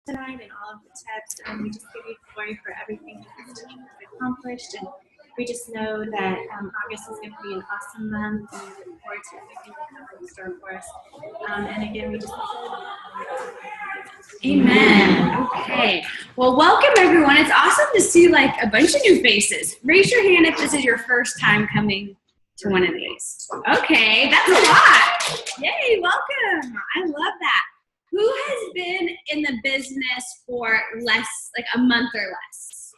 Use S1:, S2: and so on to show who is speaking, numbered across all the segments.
S1: tonight and all of the tips. And we just give you glory for everything that this team has accomplished. And we just know that August is going to be an awesome month, and we look forward to everything that comes in store for us. And again, we just
S2: Amen. Okay. Well, welcome everyone. It's awesome to see like a bunch of new faces. Raise your hand if this is your first time coming to one of these. Okay, that's a lot. Yay, welcome. I love that. Who has been in the business for less, like a month or less?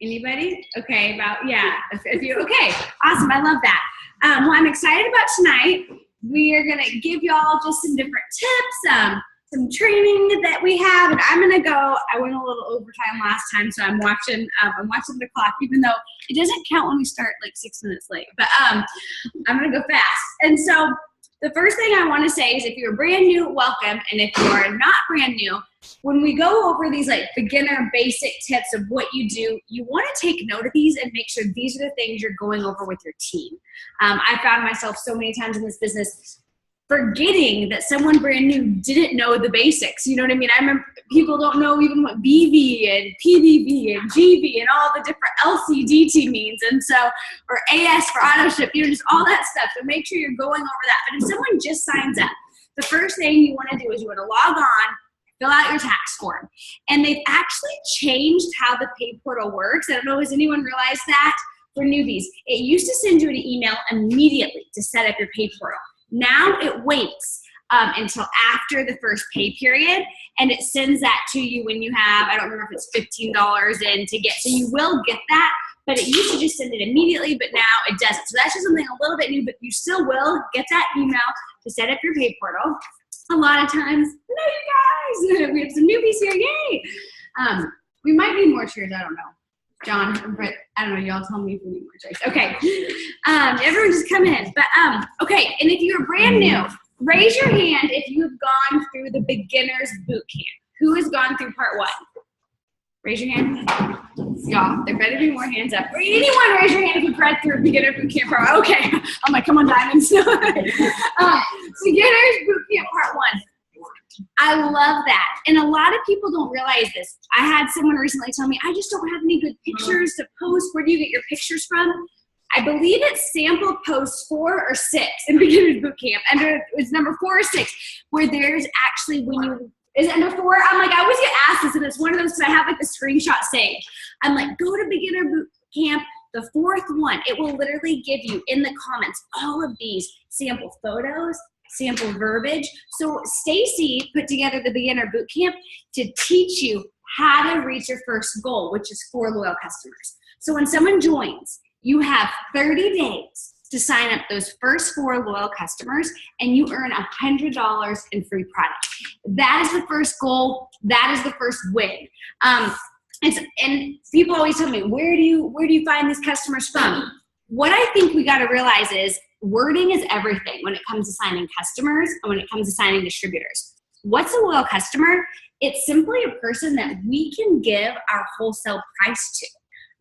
S2: Anybody? Okay, about, yeah, a few. Okay, awesome. I love that. Well, I'm excited about tonight. We are going to give y'all just some different tips, some training that we have, and I'm gonna go. I went a little overtime last time, so I'm watching the clock, even though it doesn't count when we start like 6 minutes late. But I'm gonna go fast. And so the first thing I want to say is, if you're brand new, welcome, and if you are not brand new, when we go over these like beginner basic tips of what you do, you want to take note of these and make sure these are the things you're going over with your team. I found myself so many times in this business forgetting that someone brand new didn't know the basics. You know what I mean? I remember people don't know even what BV and PVV and GV and all the different LCDT means, and so, or AS for auto ship, you know, just all that stuff. So make sure you're going over that. But if someone just signs up, the first thing you want to do is you want to log on, fill out your tax form. And they've actually changed how the pay portal works. I don't know, has anyone realized that? For newbies, it used to send you an email immediately to set up your pay portal. Now it waits until after the first pay period, and it sends that to you when you have, I don't remember if it's $15 in to get, so you will get that, but it used to just send it immediately, but now it doesn't. So that's just something a little bit new, but you still will get that email to set up your pay portal. A lot of times, no, you guys, we have some newbies here, yay! We might need more cheers, I don't know. John, Britt, I don't know, y'all tell me if we need more chairs. Okay, everyone just come in. But, okay, and if you're brand new, raise your hand if you've gone through the beginner's boot camp. Who has gone through part 1? Raise your hand. Y'all, there better be more hands up. Or anyone raise your hand if you've read through beginner boot camp part 1. Okay, I'm like, come on, diamonds. Beginner's boot camp part 1. I love that. And a lot of people don't realize this. I had someone recently tell me, I just don't have any good pictures to post. Where do you get your pictures from? I believe it's sample post 4 or 6 in Beginner's Boot Camp. And it's number 4 or 6, where there's actually, when you, is it number 4? I'm like, I always get asked this, and it's one of those, because I have like the screenshot saved. I'm like, go to Beginner Boot Camp, the 4th one. It will literally give you in the comments all of these sample photos, sample verbiage. So Stacy put together the Beginner Boot Camp to teach you how to reach your first goal, which is 4 loyal customers. So when someone joins, you have 30 days to sign up those first 4 loyal customers, and you earn $100 in free product. That is the first goal. That is the first win. And people always tell me, where do you find these customers from? What I think we got to realize is wording is everything when it comes to signing customers and when it comes to signing distributors. What's a loyal customer? It's simply a person that we can give our wholesale price to.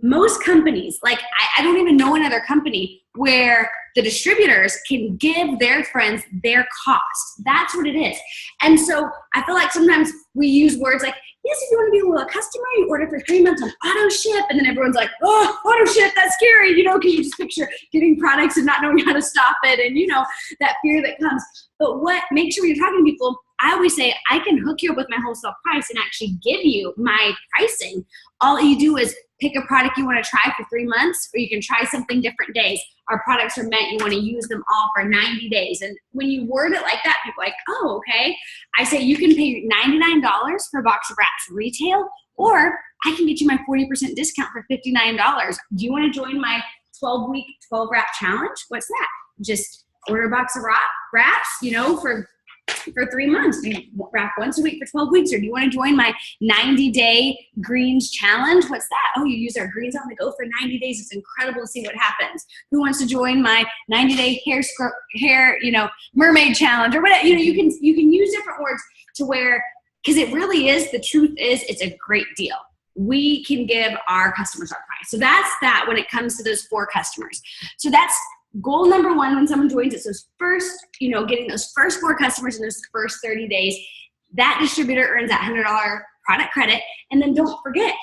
S2: Most companies, like I don't even know another company where the distributors can give their friends their cost. That's what it is. And so I feel like sometimes we use words like, yes, if you want to be a loyal customer, you order for 3 months on auto ship, and then everyone's like, oh, auto ship, that's scary, you know, because you just picture getting products and not knowing how to stop it, and you know, that fear that comes. But make sure when you're talking to people, I always say, I can hook you up with my wholesale price and actually give you my pricing. All you do is pick a product you want to try for 3 months, or you can try something different days. Our products are meant, you want to use them all for 90 days. And when you word it like that, people are like, oh, okay. I say you can pay $99 for a box of wraps retail, or I can get you my 40% discount for $59. Do you want to join my 12-week, 12-wrap challenge? What's that? Just order a box of wraps, you know, for 3 months. Do you wrap once a week for 12 weeks? Or do you want to join my 90-day greens challenge? What's that? Oh, you use our greens on the go for 90 days. It's incredible to see what happens. Who wants to join my 90-day hair, you know, mermaid challenge or whatever? You know, you can use different words to where, because it really is, the truth is, it's a great deal. We can give our customers our price. So that's that when it comes to those 4 customers. So that's goal number 1 when someone joins us. Those first, you know, getting those first 4 customers in those first 30 days, that distributor earns that $100 product credit. And then don't forget,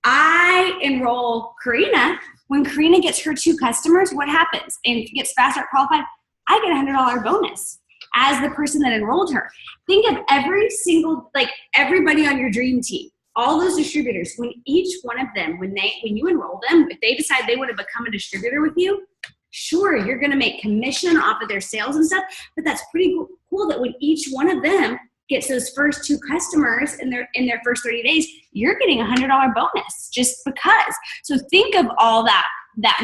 S2: I enroll Karina. When Karina gets her 2 customers, what happens? And gets Fast Start qualified, I get a $100 bonus as the person that enrolled her. Think of every single, like everybody on your dream team, all those distributors, when each one of them, when you enroll them, if they decide they want to become a distributor with you, sure, you're going to make commission off of their sales and stuff, but that's pretty cool that when each one of them gets those first 2 customers in their first 30 days, you're getting a $100 bonus just because. So think of all that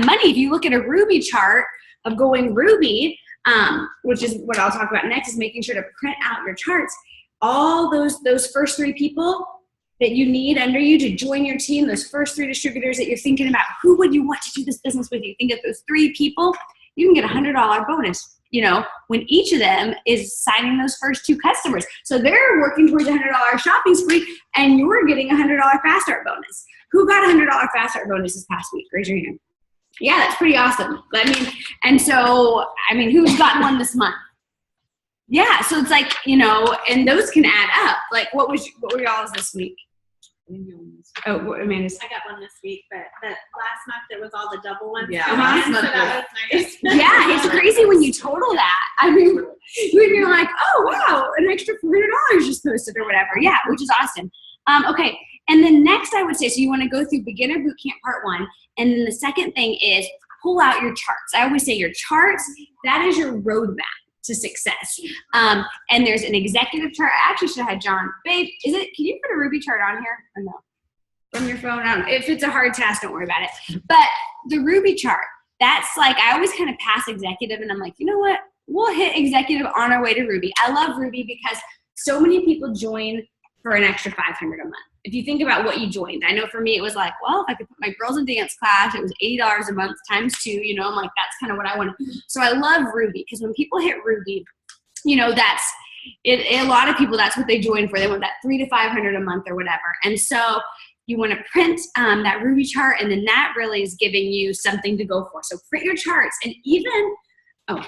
S2: money. If you look at a Ruby chart of going Ruby, which is what I'll talk about next, is making sure to print out your charts. All those first 3 people that you need under you to join your team, those first 3 distributors that you're thinking about, who would you want to do this business with you? Think of those 3 people, you can get a $100 bonus, when each of them is signing those first 2 customers. So they're working towards a $100 shopping spree, and you're getting a $100 Fast Start bonus. Who got a $100 Fast Start bonus this past week? Raise your hand. Yeah, that's pretty awesome. Who's gotten one this month? Yeah, so it's like, and those can add up. Like, what were y'all's this week? Oh, Amanda's.
S1: I got one this week, but last month it was all the double ones.
S3: Yeah,
S1: last month that was nice.
S2: Yeah, it's crazy when you total that. When you're like, oh wow, an extra $400 just posted or whatever. Yeah, which is awesome. Okay, and then next I would say, so you want to go through Beginner Bootcamp Part 1, and then the second thing is pull out your charts. I always say your charts, that is your roadmap to success. And there's an executive chart. I actually should have had John. Babe, can you put a Ruby chart on here or no? From your phone? If it's a hard task, don't worry about it. But the Ruby chart, that's like, I always kind of pass executive and I'm like, you know what? We'll hit executive on our way to Ruby. I love Ruby because so many people join for an extra $500 a month. If you think about what you joined, I know for me it was like, well, if I could put my girls in dance class, it was $80 a month times 2, I'm like, that's kind of what I want. So I love Ruby because when people hit Ruby, that's it. A lot of people, that's what they join for. They want that $300 to $500 a month or whatever. And so you want to print that Ruby chart, and then that really is giving you something to go for. So print your charts, and even, I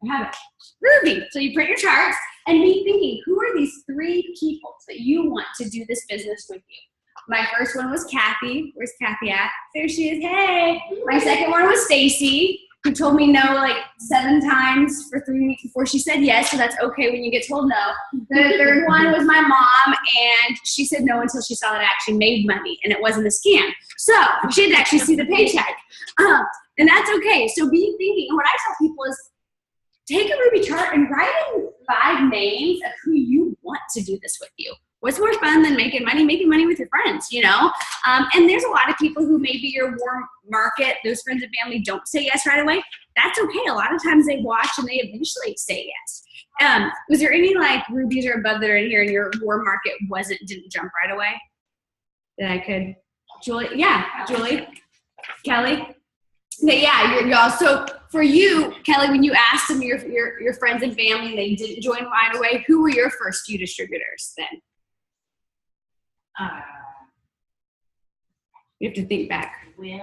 S2: have it, Ruby. So you print your charts and be thinking, who are these 3 people that you want to do this business with you? My first one was Kathy. Where's Kathy at? There she is. Hey. My second one was Stacy, who told me no like 7 times for 3 weeks before she said yes. So that's okay when you get told no. The third one was my mom, and she said no until she saw that I actually made money and it wasn't a scam. So she had to actually see the paycheck. And that's okay. So be thinking, and what I tell people is, take a Ruby chart and write in 5 names of who you want to do this with you. What's more fun than making money with your friends, And there's a lot of people who maybe your warm market, those friends and family don't say yes right away. That's okay. A lot of times they watch and they eventually say yes. Was there any like Rubies or above that are in here and your warm market didn't jump right away? That I could, Julie? Yeah, Julie? Kelly? Yeah, y'all. So for you, Kelly, when you asked them your friends and family, they didn't join right away, who were your first few distributors then? You have to think back.
S3: My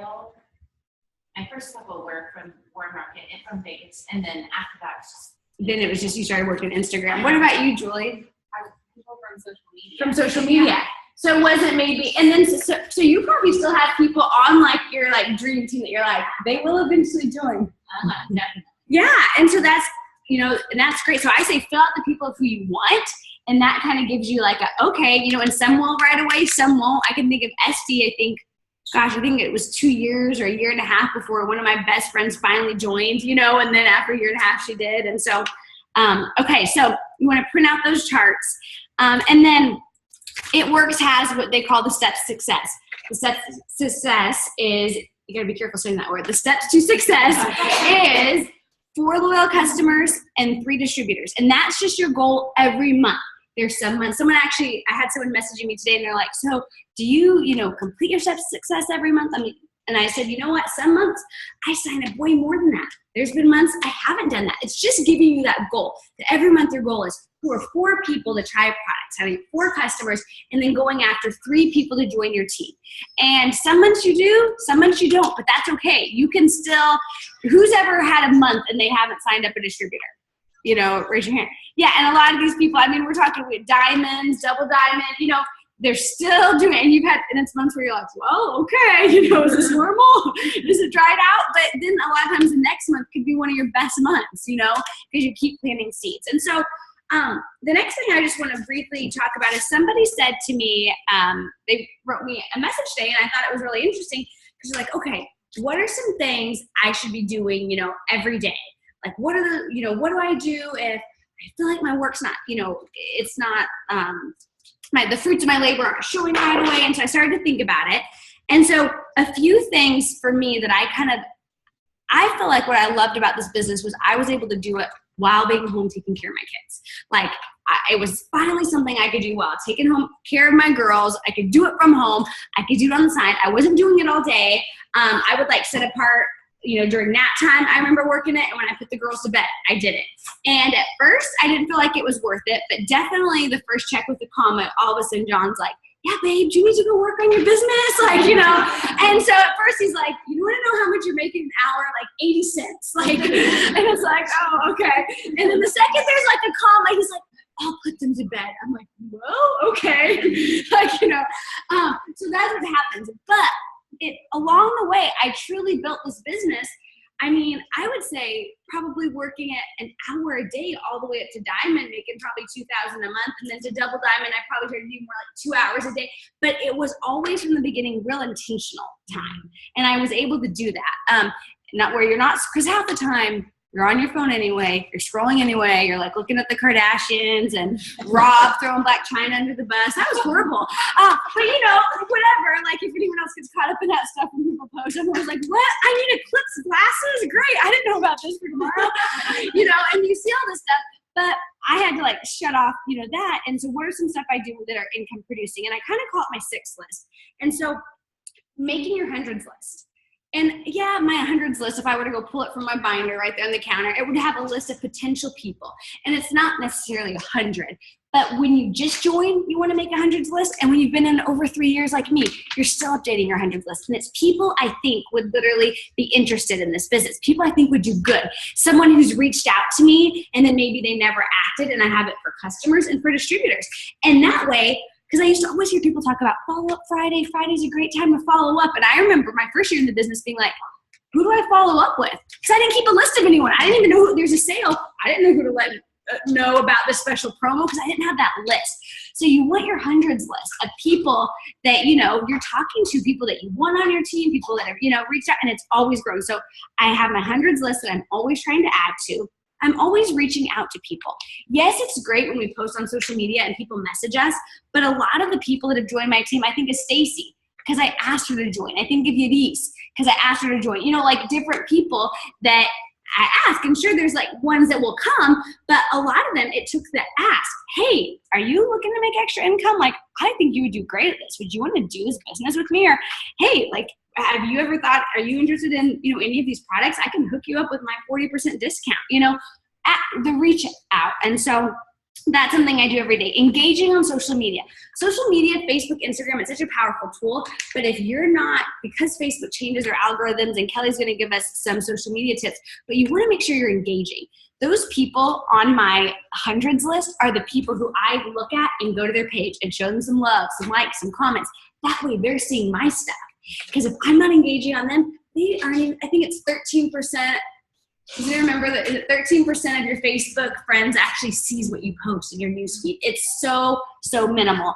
S3: first couple were from Warren Market and from Vegas, and then after that,
S2: then it was just you started working Instagram. What about you, Julie?
S3: People from social media.
S2: From social media. So it wasn't maybe, and then so you probably still have people on like your like dream team that you're like, they will eventually join.
S3: Definitely.
S2: Yeah, and so that's, and that's great. So I say fill out the people who you want, and that kind of gives you like okay, and some will right away, some won't. I can think of Esty, I think it was 2 years or a year and a half before one of my best friends finally joined, and then after a year and a half she did. And so, okay, so you want to print out those charts, and then It Works has what they call the steps to success. The steps to success is, you gotta be careful saying that word. The steps to success is 4 loyal customers and 3 distributors. And that's just your goal every month. There's some months, I had someone messaging me today and they're like, so do you, complete your steps to success every month? And I said, you know what? Some months I sign up way more than that. There's been months I haven't done that. It's just giving you that goal. That every month your goal is for 4 people to try products, having 4 customers, and then going after 3 people to join your team. And some months you do, some months you don't, but that's okay. You can still, who's ever had a month and they haven't signed up a distributor? Raise your hand. Yeah, and a lot of these people, we're talking with diamonds, double diamond, they're still doing it, and and it's months where you're like, well, okay, is this normal? Is it dried out? But then a lot of times the next month could be one of your best months, because you keep planting seeds. And so the next thing I just want to briefly talk about is somebody said to me, they wrote me a message today, and I thought it was really interesting because they're like, okay, what are some things I should be doing, every day? Like, what are what do I do if I feel like my work's not, it's not, the fruits of my labor aren't showing right away. And so I started to think about it. And so a few things for me that I feel like what I loved about this business was I was able to do it while being home taking care of my kids. Like, it was finally something I could do while taking care of my girls. I could do it from home. I could do it on the side. I wasn't doing it all day. I would set apart, during nap time, I remember working it. And when I put the girls to bed, I did it. And at first I didn't feel like it was worth it, but definitely the first check with the comment, all of a sudden John's like, yeah, babe, do you need to go work on your business? And so at first he's like, you want to know how much you're making an hour? Like 80 cents. And it's like, oh, okay. And then the second there's a comment, he's like, I'll put them to bed. I'm like, well, okay. So that's what happens. But along the way, I truly built this business. I mean, I would say probably working at an hour a day all the way up to Diamond, making probably $2,000 a month. And then to Double Diamond, I probably tried to do more 2 hours a day. But it was always from the beginning real intentional time. And I was able to do that. Not where you're not, because half the time you're on your phone anyway, you're scrolling anyway, you're looking at the Kardashians and Rob throwing Black China under the bus. That was horrible. But whatever, if anyone else gets caught up in that stuff when people post, I'm always like, what? I need Eclipse glasses? Great. I didn't know about this for tomorrow. And you see all this stuff. But I had to shut off, that. And so what are some stuff I do that are income producing? And I kind of call it my 6 list. And so making your hundreds list. And yeah, my hundreds list, if I were to go pull it from my binder right there on the counter, it would have a list of potential people. And it's not necessarily 100. But when you just join, you want to make a hundreds list. And when you've been in over 3 years like me, you're still updating your hundreds list. And it's people I think would literally be interested in this business. People I think would do good. Someone who's reached out to me and then maybe they never acted, and I have it for customers and for distributors. And that way, because I used to always hear people talk about follow-up Friday. Friday's a great time to follow up. And I remember my first year in the business being like, who do I follow up with? Because I didn't keep a list of anyone. I didn't even know there's a sale. I didn't know who to let know about this special promo because I didn't have that list. So you want your hundreds list of people that, you're talking to, people that you want on your team, people that have, reached out, and it's always growing. So I have my hundreds list that I'm always trying to add to. I'm always reaching out to people. Yes, it's great when we post on social media and people message us, but a lot of the people that have joined my team, I think is Stacy, because I asked her to join. I think of Yadis, because I asked her to join. Different people that I ask. And sure, there's ones that will come, but a lot of them, it took the ask. Hey, are you looking to make extra income? I think you would do great at this. Would you want to do this business with me? Or, hey, have you ever thought, are you interested in, any of these products? I can hook you up with my 40% discount, at the reach out. And so that's something I do every day. Engaging on social media. Social media, Facebook, Instagram, it's such a powerful tool. But if you're not, because Facebook changes their algorithms, and Kelly's going to give us some social media tips, but you want to make sure you're engaging. Those people on my hundreds list are the people who I look at and go to their page and show them some love, some likes, some comments. That way they're seeing my stuff. Because if I'm not engaging on them, they aren't even, I think it's 13%. Do you remember that 13% of your Facebook friends actually sees what you post in your newsfeed? It's so minimal.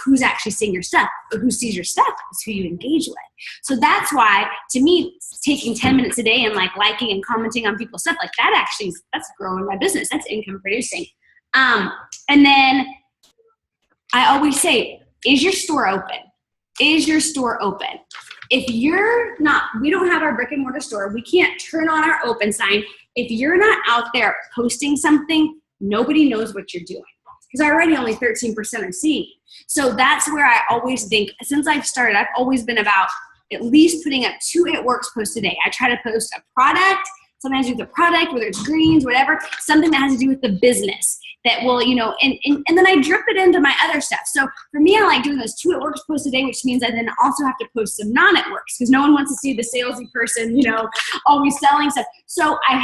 S2: Who's actually seeing your stuff, or who sees your stuff is who you engage with. So that's why, to me, taking 10 minutes a day and liking and commenting on people's stuff, that's growing my business. That's income producing. And then I always say, is your store open? Is your store open? If you're not, we don't have our brick and mortar store. We can't turn on our open sign. If you're not out there posting something, nobody knows what you're doing. Because already only 13% are seeing. So that's where I always think, since I've started, I've always been about at least putting up 2 It Works posts a day. I try to post a product, sometimes with a product, whether it's greens, whatever, something that has to do with the business that will, and then I drip it into my other stuff. So for me, I like doing those 2 It Works posts a day, which means I then also have to post some non-It Works, because no one wants to see the salesy person, always selling stuff. So I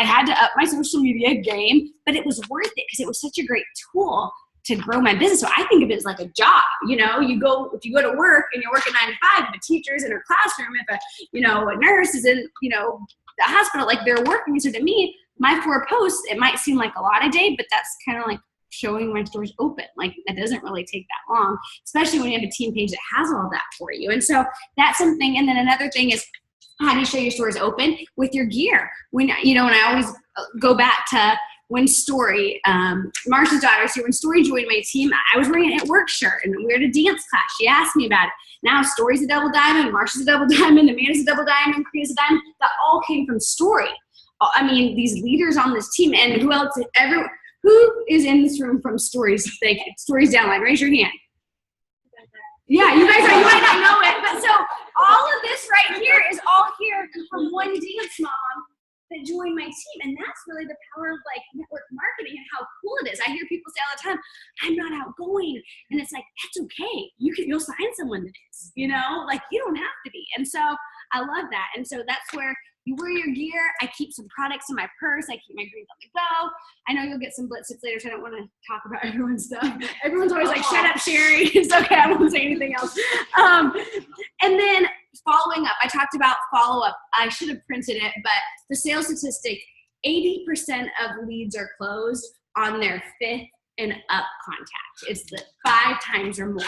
S2: had to up my social media game, but it was worth it because it was such a great tool to grow my business. So I think of it as like a job. You know, if you go to work and you're working 9 to 5, if a teacher's in her classroom, if a nurse is in, the hospital, like they're working. So to me, my 4 posts, it might seem like a lot a day, but that's kind of like showing my stores open. Like that doesn't really take that long, especially when you have a team page that has all that for you. And so that's something. And then another thing is, how do you show your stores open? With your gear. When I always go back to when Story, Marsha's daughter, so when Story joined my team, I was wearing an It Works shirt and we had a dance class. She asked me about it. Now Story's a double diamond, Marsha's a double diamond, Amanda's a double diamond, Kriya's a diamond. That all came from Story. I mean, these leaders on this team, and who else? Who is in this room from Stories? Stories downline. Raise your hand. Yeah, you guys you might not know it, but so all of this right here is all here from one dance mom that joined my team, and that's really the power of like network marketing and how cool it is. I hear people say all the time, "I'm not outgoing," and it's like that's okay. You'll find someone that is. Like you don't have to be. And so I love that. And so that's where you wear your gear. I keep some products in my purse. I keep my greens on the go. I know you'll get some blitz tips later, so I don't want to talk about everyone's stuff. Everyone's always like, "Shut up, Sherry." It's okay. I won't say anything else. And then following up. I talked about follow-up. I should have printed it, but the sales statistic, 80% of leads are closed on their 5th and up contact. It's the 5 times or more.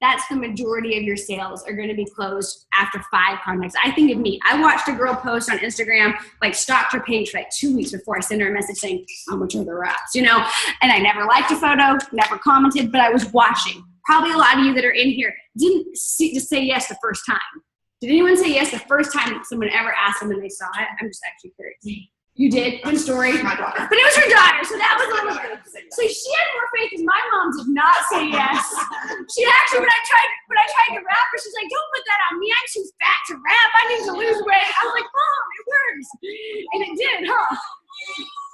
S2: That's the majority of your sales are going to be closed after 5 contacts. I think of me. I watched a girl post on Instagram, like stalked her page for like 2 weeks before I sent her a message saying, "How much are the wraps?" And I never liked a photo, never commented, but I was watching. Probably a lot of you that are in here didn't just say yes the first time. Did anyone say yes the first time someone ever asked them and they saw it? I'm just actually curious. You did? Good story.
S4: My daughter.
S2: But it was her daughter, so that was a little bit. So she had more faith because my mom did not say yes. She actually, when I tried to rap her, she's like, "Don't put that on me. I'm too fat to rap. I need to lose weight." I was like, "Mom, it works." And it did, huh?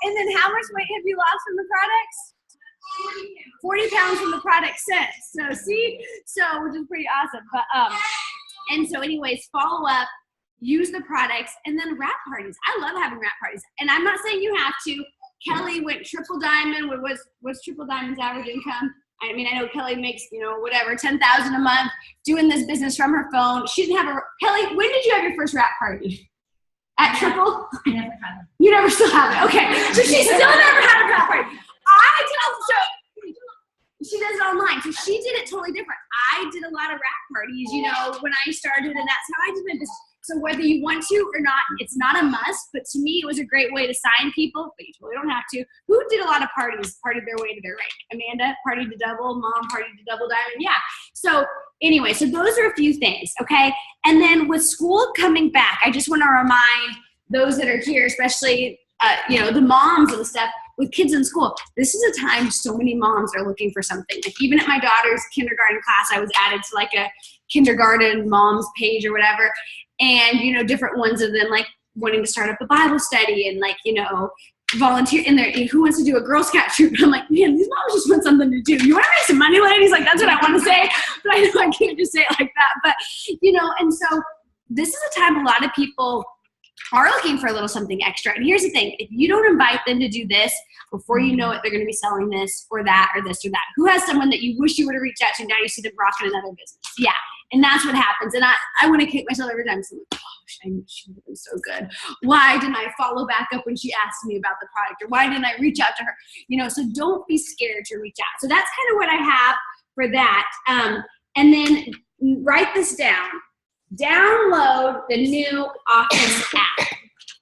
S2: And then how much weight have you lost from the products? 40 pounds from the product since. So see? Which is pretty awesome. But and so anyways, follow up. Use the products, and then wrap parties. I love having wrap parties, and I'm not saying you have to. Kelly went triple diamond. What's triple diamond's average income? I mean, I know Kelly makes whatever $10,000 a month doing this business from her phone. She didn't have Kelly. When did you have your first wrap party? At Triple?
S3: I never had them.
S2: You never still have it. Okay, so she still never had a wrap party. She does it online, so she did it totally different. I did a lot of wrap parties, when I started, and that's how I did my business. So whether you want to or not, it's not a must, but to me, it was a great way to sign people, but you totally don't have to. Who did a lot of parties, partied their way to their rank? Amanda, partied to double, Mom, partied to double diamond, yeah. So anyway, so those are a few things, okay? And then with school coming back, I just want to remind those that are here, especially, the moms and stuff, with kids in school, this is a time so many moms are looking for something. Like even at my daughter's kindergarten class, I was added to like a kindergarten moms page or whatever. And, different ones of them like wanting to start up a Bible study and like, volunteer in there. Who wants to do a Girl Scout troop? I'm like, man, these moms just want something to do. You want to make some money, ladies? Like, that's what I want to say. But I know I can't just say it like that. But, and so this is a time a lot of people are looking for a little something extra. And here's the thing. If you don't invite them to do this, before you know it, they're going to be selling this or that or this or that. Who has someone that you wish you would have reached out to, now you see them rocking another business? Yeah. And that's what happens. And I want to kick myself every time. So I'm like, gosh, I knew she would have been so good. Why didn't I follow back up when she asked me about the product? Or why didn't I reach out to her? So don't be scared to reach out. So that's kind of what I have for that. And then write this down. Download the new Office app.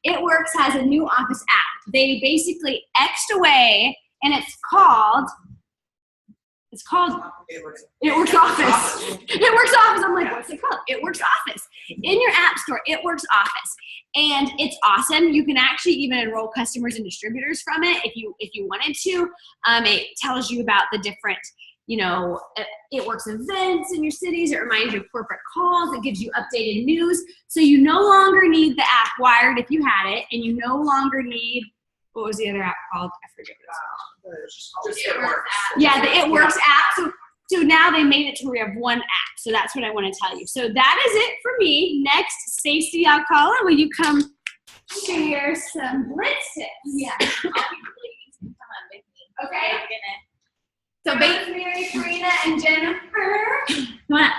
S2: It Works has a new Office app. They basically X'd away, and it's called It Works Office. It Works Office. I'm like, what's it called? It Works Office. In your app store, It Works Office. And it's awesome. You can actually even enroll customers and distributors from it if you wanted to. It tells you about the different It Works events in your cities. It reminds you of corporate calls. It gives you updated news. So you no longer need the app Wired if you had it, and you no longer need, what was the other app called? I forget what it was.
S4: It Works.
S2: Yeah, the It Works app. So now they made it to where we have one app. So that's what I want to tell you. So that is it for me. Next, Stacey Alcala, will you come share some blitz tips?
S3: Yeah. All the ladies can come on with me.
S2: Okay.
S3: I'm gonna
S2: So
S1: Rosemary, Karina, and Jennifer.
S2: Come on.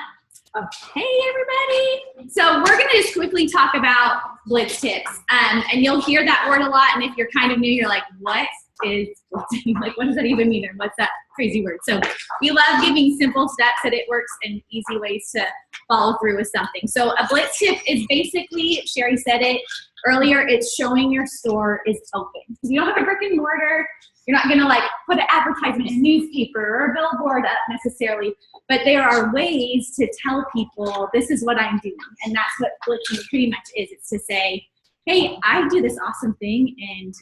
S2: Oh, hey, everybody. So we're going to just quickly talk about Blitz tips. And you'll hear that word a lot. And if you're kind of new, you're like, what is blitzing? Like, what does that even mean? Or what's that crazy word? So we love giving simple steps that it works and easy ways to follow through with something. So a Blitz tip is basically, Sherry said it earlier, it's showing your store is open. Because you don't have a brick and mortar. You're not going to like put an advertisement in a newspaper or a billboard up necessarily, but there are ways to tell people this is what I'm doing. And that's what blitzing pretty much is. It's to say, hey, I do this awesome thing and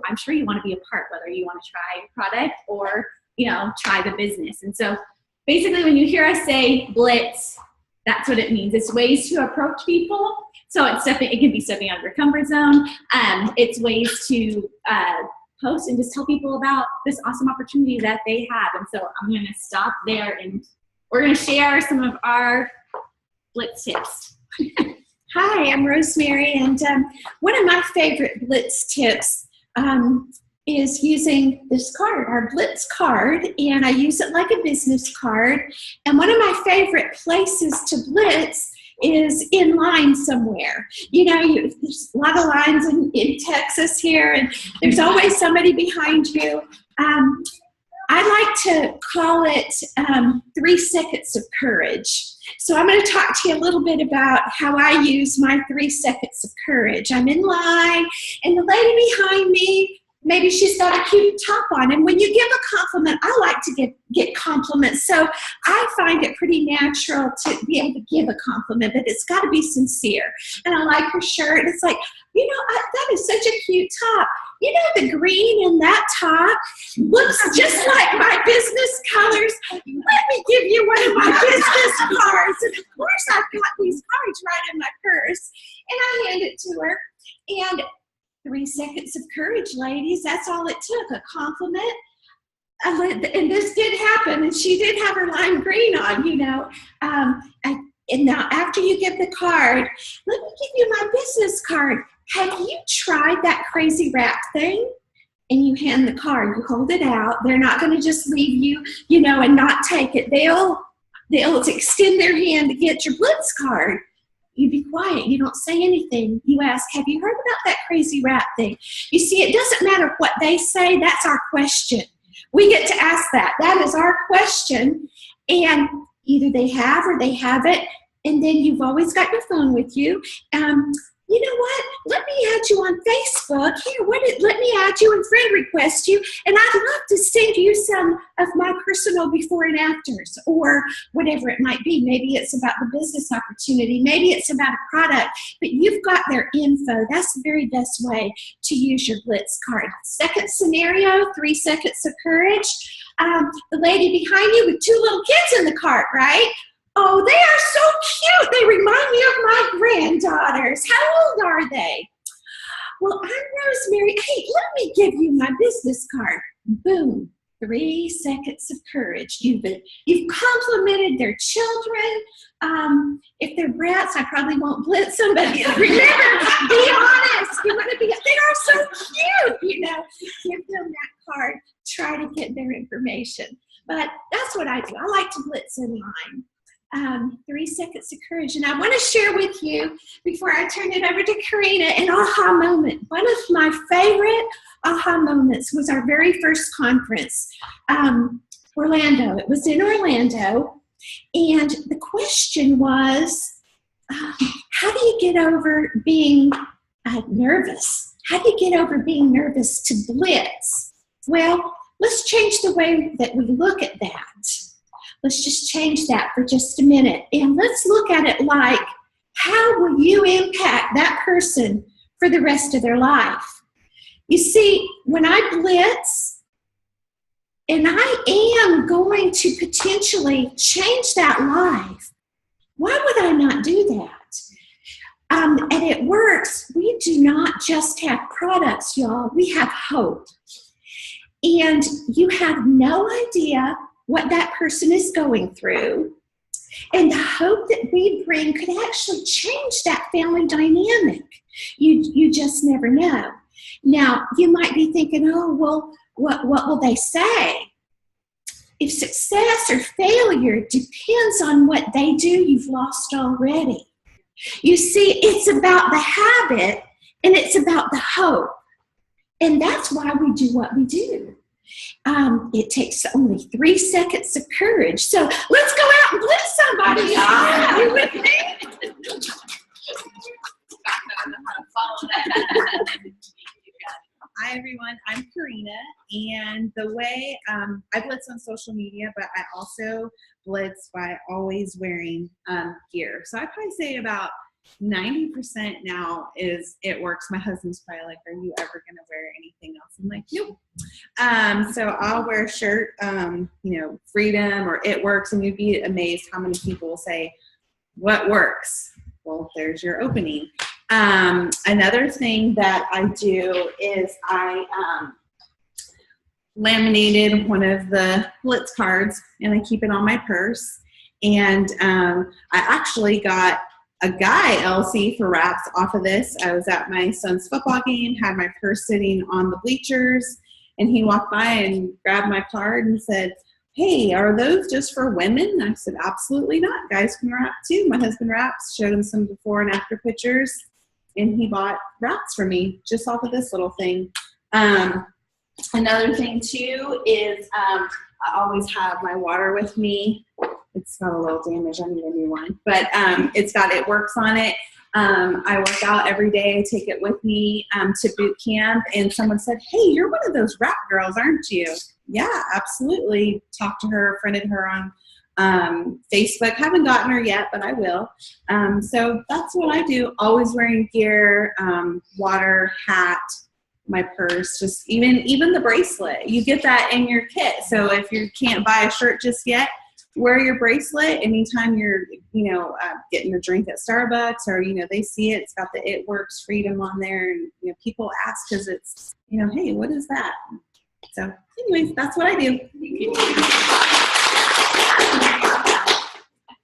S2: I'm sure you want to be a part, whether you want to try a product or, try the business. And so basically when you hear us say blitz, that's what it means. It's ways to approach people. So it can be stepping out of your comfort zone. It's ways to, post and just tell people about this awesome opportunity that they have. And so I'm going to stop there and we're going to share some of our Blitz tips.
S4: Hi, I'm Rosemary, and one of my favorite Blitz tips is using this card, our Blitz card, and I use it like a business card. And one of my favorite places to Blitz is in line somewhere. There's a lot of lines in Texas here, and there's always somebody behind you. I like to call it 3 seconds of courage. So I'm going to talk to you a little bit about how I use my 3 seconds of courage. I'm in line, and the lady behind me, maybe she's got a cute top on. And when you give a compliment, I like to get compliments. So I find it pretty natural to be able to give a compliment, but it's got to be sincere. And I like her shirt. It's like, that is such a cute top. The green in that top looks just like my business colors. Let me give you one of my business cards. And of course, I've got these cards right in my purse. And I hand it to her. And 3 seconds of courage, ladies. That's all it took, a compliment. And this did happen, and she did have her lime green on, And now after you give the card, let me give you my business card. Have you tried that crazy wrap thing? And you hand the card, you hold it out. They're not going to just leave you, and not take it. They'll extend their hand to get your Blitz card. You be quiet. You don't say anything. You ask, have you heard about that crazy wrap thing? You see, it doesn't matter what they say. That's our question. We get to ask that. That is our question. And either they have or they haven't. And then you've always got your phone with you. You know what? Let me add you on Facebook. Here, let me add you and friend request you. And I'd love to send you some of my personal before and afters or whatever it might be. Maybe it's about the business opportunity. Maybe it's about a product. But you've got their info. That's the very best way to use your Blitz card. Second scenario, 3 seconds of courage. The lady behind you with 2 little kids in the cart, right? Oh, they are so cute. They remind me of my granddaughters. How old are they? Well, I'm Rosemary. Hey, let me give you my business card. Boom. 3 seconds of courage. You've complimented their children. If they're brats, I probably won't blitz them, but remember, be honest. You want to be, they are so cute, Give them that card. Try to get their information. But that's what I do. I like to blitz in line. 3 seconds of courage. And I want to share with you, before I turn it over to Karina, an aha moment. One of my favorite aha moments was our very first conference, Orlando. It was in Orlando. And the question was, how do you get over being nervous? How do you get over being nervous to blitz? Well, let's change the way that we look at that. Let's just change that for just a minute. And let's look at it like, how will you impact that person for the rest of their life? You see, when I blitz, and I am going to potentially change that life, why would I not do that? And it works. We do not just have products, y'all. We have hope. And you have no idea what that person is going through. And the hope that we bring could actually change that family dynamic. You just never know. Now, you might be thinking, oh, well, what will they say? if success or failure depends on what they do, you've lost already. You see, it's about the habit and it's about the hope. And that's why we do what we do. It takes only 3 seconds of courage. So let's go out and blitz somebody. Are you with me?
S5: Hi everyone, I'm Karina, and the way I blitz on social media, but I also blitz by always wearing gear. So I'd probably say about 90% now is it works. My husband's probably like, "Are you ever gonna wear anything else?" I'm like, "Nope." So I'll wear a shirt, Freedom or It Works, and you'd be amazed how many people will say, "What works?" Well, there's your opening. Another thing that I do is I laminated one of the Blitz cards and I keep it on my purse. And I actually got a guy, LC, for wraps off of this. I was at my son's football game, had my purse sitting on the bleachers, and he walked by and grabbed my card and said, "Hey, are those just for women?" I said, "Absolutely not. Guys can wrap too." My husband wraps, showed him some before and after pictures, and he bought wraps for me just off of this little thing. Another thing too is I always have my water with me. It's got a little damage. I need a new one, but it's got It Works on it. I work out every day. I take it with me to boot camp, and someone said, "Hey, you're one of those rap girls, aren't you?" Yeah, absolutely. Talked to her, friended her on Facebook. Haven't gotten her yet, but I will. So that's what I do. Always wearing gear, water, hat, my purse, just even the bracelet. You get that in your kit. So if you can't buy a shirt just yet, wear your bracelet anytime you're, getting a drink at Starbucks or, they see it. It's got the It Works Freedom on there. And, people ask because it's, "Hey, what is that?" So anyways, that's what I do.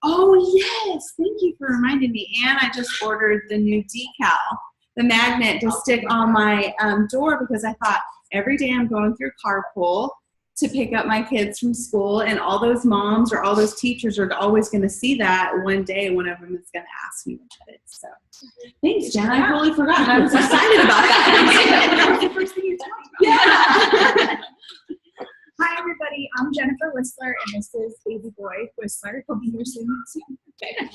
S5: Oh, yes. Thank you for reminding me. And I just ordered the new decal, the magnet to stick on my door, because I thought every day I'm going through carpool to pick up my kids from school, and all those moms or all those teachers are always going to see that one day. One of them is going to ask me about it. So thanks, Jen. I totally forgot. I was excited about that. That was the first thing you told me. Yeah.
S6: Hi, everybody. I'm Jennifer Whistler, and this is Baby Boy Whistler. He'll be here soon. Okay.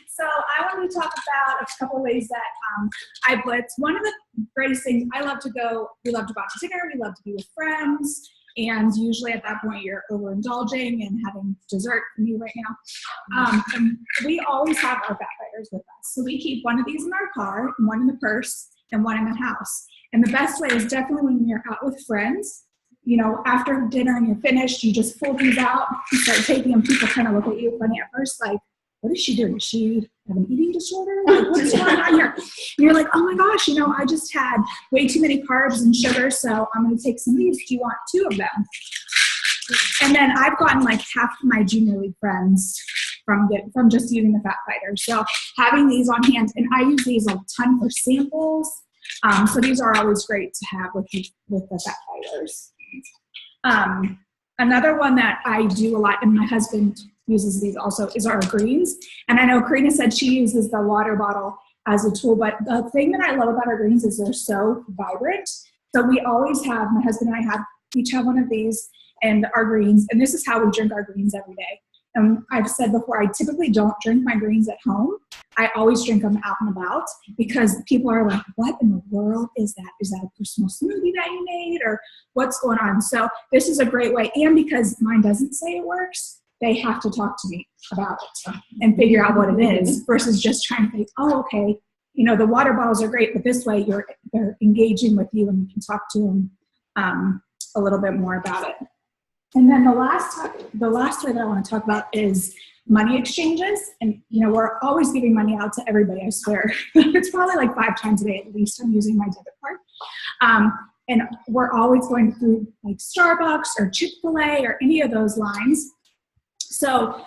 S6: So I want to talk about a couple of ways that I blitz. One of the greatest things, we love to go out to dinner, we love to be with friends, and usually at that point you're overindulging and having dessert for me right now. And we always have our backfighters with us. So we keep one of these in our car, and one in the purse, and one in the house. And the best way is definitely when you're out with friends. After dinner and you're finished, you just pull these out, you start taking them. People kind of look at you funny at first, like, "What is she doing? Does she have an eating disorder? Like, what's going on here?" And you're like, "Oh my gosh, I just had way too many carbs and sugar, so I'm going to take some of these. Do you want 2 of them?" And then I've gotten like half of my junior league friends from just using the Fat Fighter. So having these on hand, and I use these a ton for samples. So these are always great to have with the Fat Fighters. Another one that I do a lot, and my husband uses these also, is our greens. And I know Karina said she uses the water bottle as a tool, but the thing that I love about our greens is they're so vibrant. So we always have, my husband and I each have one of these and our greens, and this is how we drink our greens every day. And I've said before, I typically don't drink my greens at home. I always drink them out and about, because people are like, "What in the world is that? Is that a personal smoothie that you made, or what's going on?" So this is a great way. And because mine doesn't say it works, they have to talk to me about it and figure out what it is, versus just trying to think, "Oh, okay, the water bottles are great, but this way they're engaging with you and you can talk to them a little bit more about it." And then the last way that I want to talk about is money exchanges. And, we're always giving money out to everybody, I swear. It's probably like 5 times a day at least I'm using my debit card. And we're always going through like Starbucks or Chick-fil-A or any of those lines. So,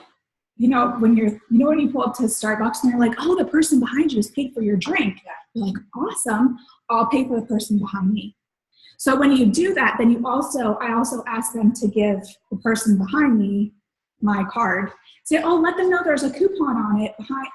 S6: when you pull up to Starbucks and they're like, "Oh, the person behind you has paid for your drink." You're like, "Awesome. I'll pay for the person behind me." So when you do that, then I also ask them to give the person behind me my card. Say, oh, let them know there's a coupon on it behind,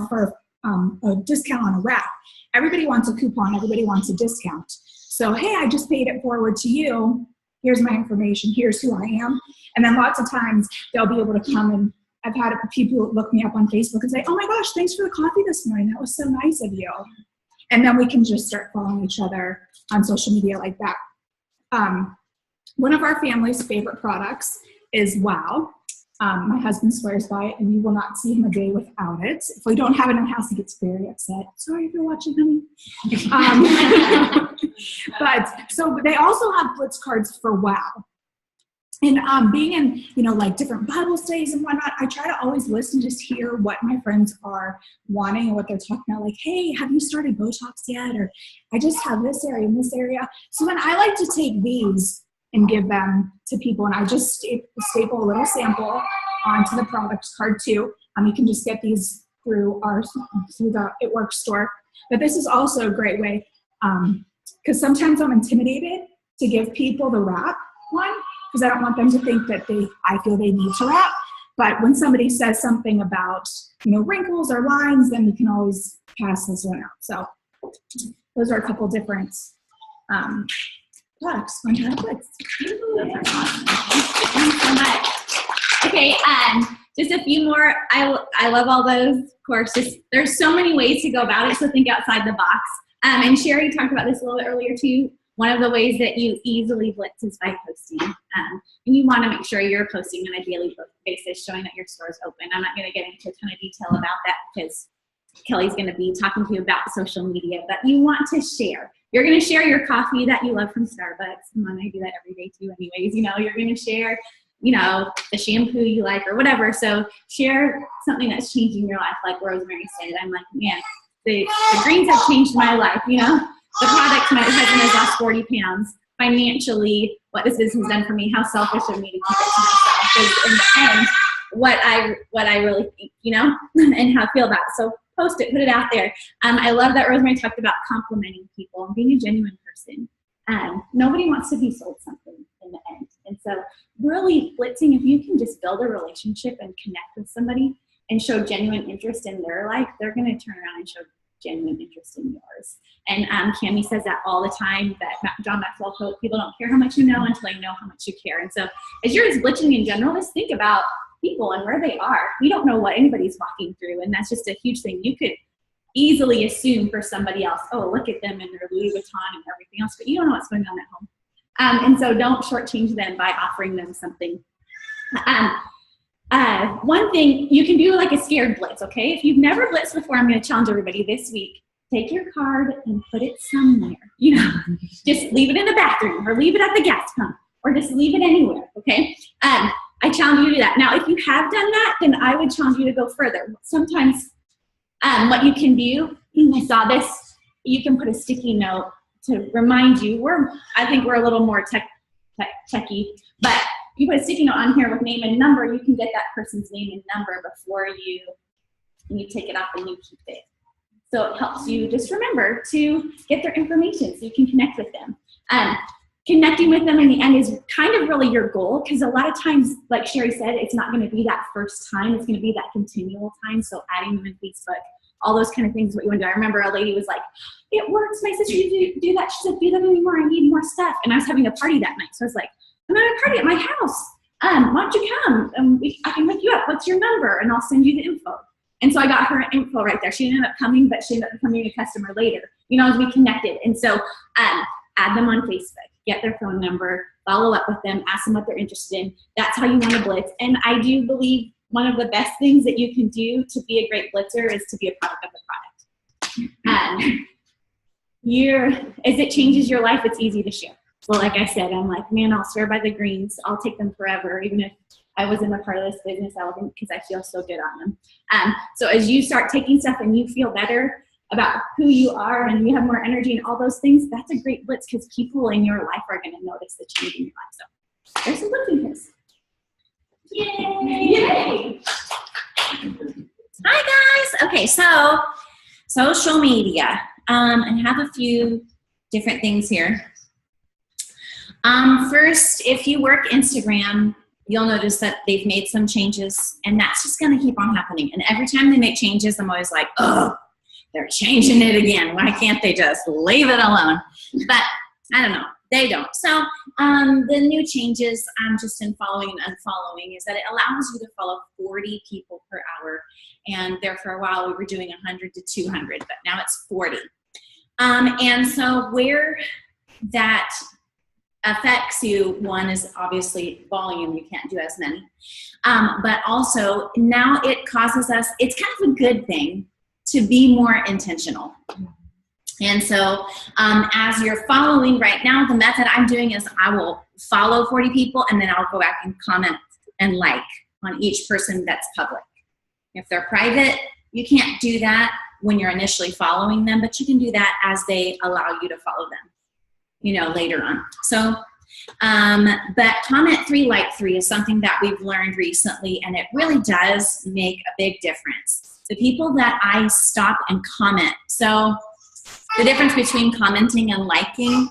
S6: for a discount on a wrap. Everybody wants a coupon. Everybody wants a discount. So, hey, I just paid it forward to you. Here's my information. Here's who I am. And then lots of times they'll be able to come, and I've had people look me up on Facebook and say, oh my gosh, thanks for the coffee this morning. That was so nice of you. And then we can just start following each other on social media like that. One of our family's favorite products is WOW. My husband swears by it, and you will not see him a day without it. If we don't have it in the house, he gets very upset. Sorry if you're watching, honey. But so they also have Blitz cards for WOW. And being in, like different Bible studies and whatnot, I try to always listen, just hear what my friends are wanting and what they're talking about. Like, hey, have you started Botox yet? Or I just have this area and this area. So then I like to take these and give them to people, and I just staple a little sample onto the products card too. You can just get these through the It Works store. But this is also a great way, because sometimes I'm intimidated to give people the wrap one, because I don't want them to think that I feel they need to wrap. But when somebody says something about, wrinkles or lines, then you can always pass this one out. So those are a couple different products.
S2: Thank you so much. Okay, just a few more. I love all those. Of course, there's so many ways to go about it, so think outside the box. And Sherry talked about this a little bit earlier too. One of the ways that you easily blitz is by posting. And you want to make sure you're posting on a daily basis, showing that your store is open. I'm not going to get into a ton of detail about that because Kelly's going to be talking to you about social media, but you want to share. You're going to share your coffee that you love from Starbucks. Come on, I do that every day too anyways. You're going to share, the shampoo you like or whatever. So share something that's changing your life. Like Rosemary said, I'm like, man, the greens have changed my life, The product, my husband has lost 40 pounds. Financially, what this business has done for me, how selfish of me to keep it to myself is in the end what I really think, and how I feel about it. So post it, put it out there. I love that Rosemary talked about complimenting people and being a genuine person. Nobody wants to be sold something in the end. And so really blitzing, if you can just build a relationship and connect with somebody and show genuine interest in their life, they're going to turn around and show genuine interest in yours. And Cami says that all the time, that John Maxwell quote, people don't care how much you know until they know how much you care. And so as you're just blitzing in general, just think about people and where they are. We don't know what anybody's walking through, and that's just a huge thing. You could easily assume for somebody else, oh, look at them and their Louis Vuitton and everything else, but you don't know what's going on at home. And so don't shortchange them by offering them something. One thing, you can do like a scared blitz, okay? If you've never blitzed before, I'm going to challenge everybody this week. Take your card and put it somewhere. Just leave it in the bathroom or leave it at the gas pump or just leave it anywhere, okay? I challenge you to do that. Now, if you have done that, then I would challenge you to go further. Sometimes what you can do, I saw this, you can put a sticky note to remind you. I think we're a little more techy, but you put a sticky note on here with name and number, you can get that person's name and number before you take it off and you keep it. So it helps you just remember to get their information so you can connect with them. Connecting with them in the end is kind of really your goal, because a lot of times, like Sherry said, it's not going to be that first time. It's going to be that continual time. So adding them in Facebook, all those kind of things, what you want to do. I remember a lady was like, it works. My sister used to do that. She said, do that anymore. I need more stuff. And I was having a party that night. So I was like, I'm having a party at my house. Why don't you come? I can hook you up. What's your number? And I'll send you the info. And so I got her info right there. She ended up coming, but she ended up becoming a customer later, as we connected. And so add them on Facebook, get their phone number, follow up with them, ask them what they're interested in. That's how you want to blitz. And I do believe one of the best things that you can do to be a great blitzer is to be a product of the product. As it changes your life, it's easy to share. Well, like I said, I'm like, man, I'll swear by the greens. I'll take them forever. Even if I wasn't a part of this business, I wouldn't, because I feel so good on them. So as you start taking stuff and you feel better about who you are and you have more energy and all those things, that's a great blitz, because people in your life are going to notice the change in your life. So there's some blitzing tips. Yay!
S7: Hi guys. Okay, so social media. I have a few different things here. First, if you work Instagram, you'll notice that they've made some changes, and that's just going to keep on happening. And every time they make changes, I'm always like, oh, they're changing it again. Why can't they just leave it alone? But I don't know. They don't. So the new changes just in following and unfollowing is that it allows you to follow 40 people per hour. And there for a while we were doing 100 to 200, but now it's 40. And so where that affects you, one is obviously volume. You can't do as many. But also now it causes us, it's kind of a good thing to be more intentional. And so as you're following right now, the method I'm doing is I will follow 40 people and then I'll go back and comment and like on each person that's public. If they're private, you can't do that when you're initially following them, but you can do that as they allow you to follow them, you know, later on. So, but comment 3, like 3 is something that we've learned recently, and it really does make a big difference. The people that I stop and comment, so the difference between commenting and liking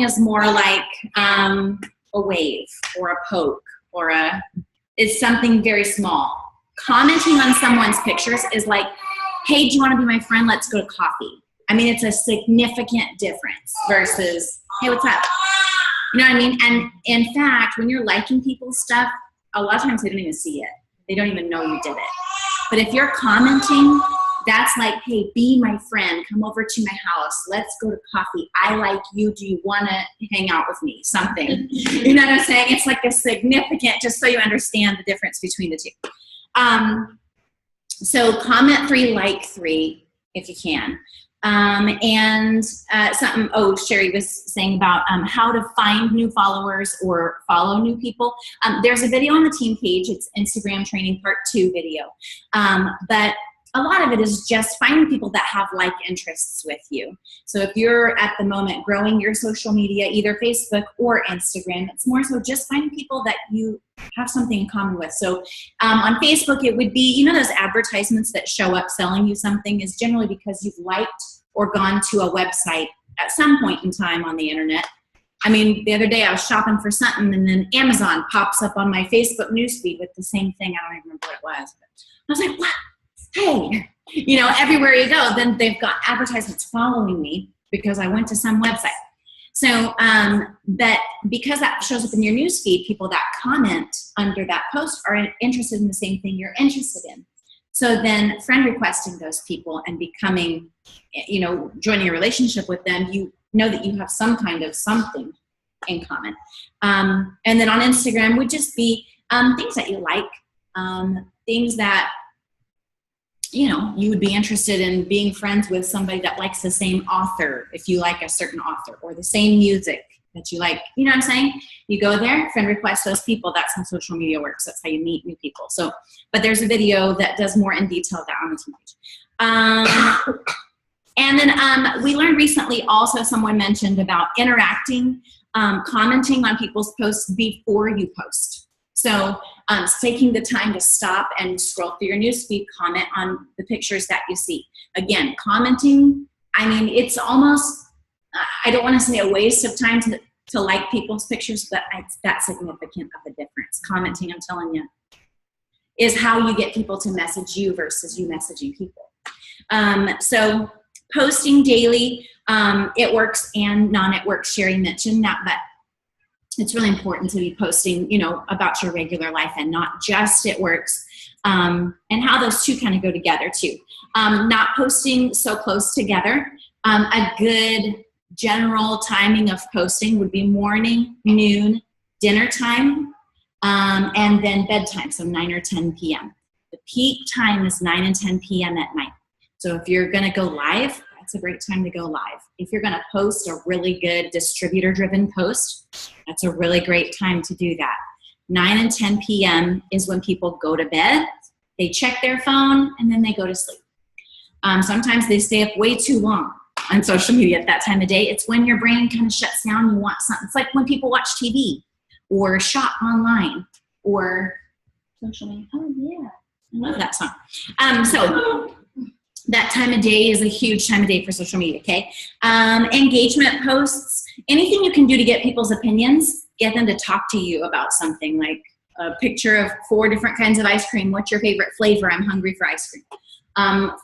S7: is more like a wave or a poke or it's something very small. Commenting on someone's pictures is like, hey, do you want to be my friend? Let's go to coffee. I mean, it's a significant difference versus, hey, what's up? You know what I mean? And in fact, when you're liking people's stuff, a lot of times they don't even see it. They don't even know you did it. But if you're commenting, that's like, hey, be my friend. Come over to my house. Let's go to coffee. I like you. Do you want to hang out with me? Something. You know what I'm saying? It's like a significant, just so you understand the difference between the two. So comment 3, like 3, if you can. And something, Sherry was saying about how to find new followers or follow new people. There's a video on the team page. It's Instagram training part 2 video. But a lot of it is just finding people that have like interests with you. So if you're at the moment growing your social media, either Facebook or Instagram, it's more so just finding people that you have something in common with. So on Facebook, it would be, you know, those advertisements that show up selling you something is generally because you've liked or gone to a website at some point in time on the internet. I mean, the other day I was shopping for something and then Amazon pops up on my Facebook newsfeed with the same thing. I don't even remember what it was. But I was like, what? Hey, you know, everywhere you go, then they've got advertisements following me because I went to some website. So, but because that shows up in your newsfeed, people that comment under that post are interested in the same thing you're interested in. So then friend requesting those people and becoming, you know, joining a relationship with them, you know that you have some kind of something in common. And then on Instagram would just be things that you like, things that, you know, you would be interested in being friends with somebody that likes the same author, if you like a certain author, or the same music that you like. You know what I'm saying? You go there, friend request those people. That's how social media works. That's how you meet new people. So, but there's a video that does more in detail of that on the team page. And then we learned recently also, someone mentioned about interacting, commenting on people's posts before you post. So taking the time to stop and scroll through your newsfeed, comment on the pictures that you see. Again, commenting, I mean, it's almost, I don't want to say a waste of time to like people's pictures, but it's that significant of a difference. Commenting, I'm telling you, is how you get people to message you versus you messaging people. So posting daily, it works and it works. Sherry mentioned that, but it's really important to be posting, you know, about your regular life and not just it works, and how those two kind of go together too. Not posting so close together. A good general timing of posting would be morning, noon, dinner time, and then bedtime, so 9 or 10 p.m. The peak time is 9 and 10 p.m. at night. So if you're going to go live, that's a great time to go live. If you're going to post a really good distributor-driven post, that's a really great time to do that. 9 and 10 p.m. is when people go to bed, they check their phone, and then they go to sleep. Sometimes they stay up way too long on social media at that time of day. It's when your brain kind of shuts down, you want something. It's like when people watch TV or shop online or social media. Oh, yeah. I love that song. that time of day is a huge time of day for social media, okay? Engagement posts, anything you can do to get people's opinions, get them to talk to you about something, like a picture of 4 different kinds of ice cream. What's your favorite flavor? I'm hungry for ice cream.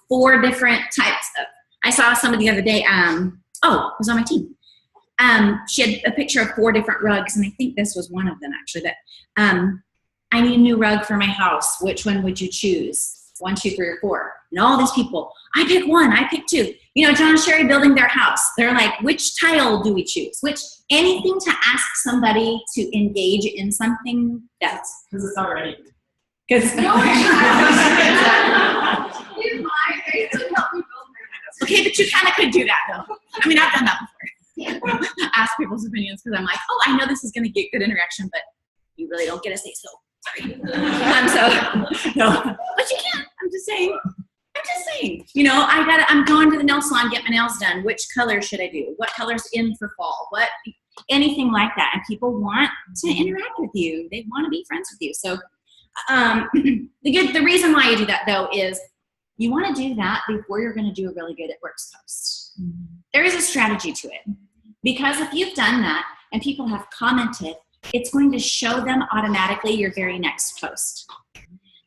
S7: 4 different types of, I saw somebody the other day, it was on my team. She had a picture of 4 different rugs, and I think this was one of them actually, that I need a new rug for my house. Which one would you choose? 1, 2, 3, or 4. And all these people, I pick 1, I pick 2. You know, John and Sherry building their house. They're like, which tile do we choose? Anything to ask somebody to engage in something that's.
S8: Because it's already.
S7: Because okay, but you kind of could do that though. I mean, I've done that before. Ask people's opinions because I'm like, oh, I know this is going to get good interaction, but you really don't get a say so. Sorry. No, but you can. I'm just saying. You know, I'm going to the nail salon, get my nails done. Which color should I do? What color's in for fall? Anything like that. And people want to interact with you. They want to be friends with you. So the reason why you do that though is you want to do that before you're going to do a really good It Works post. There is a strategy to it, because if you've done that and people have commented, it's going to show them automatically your very next post.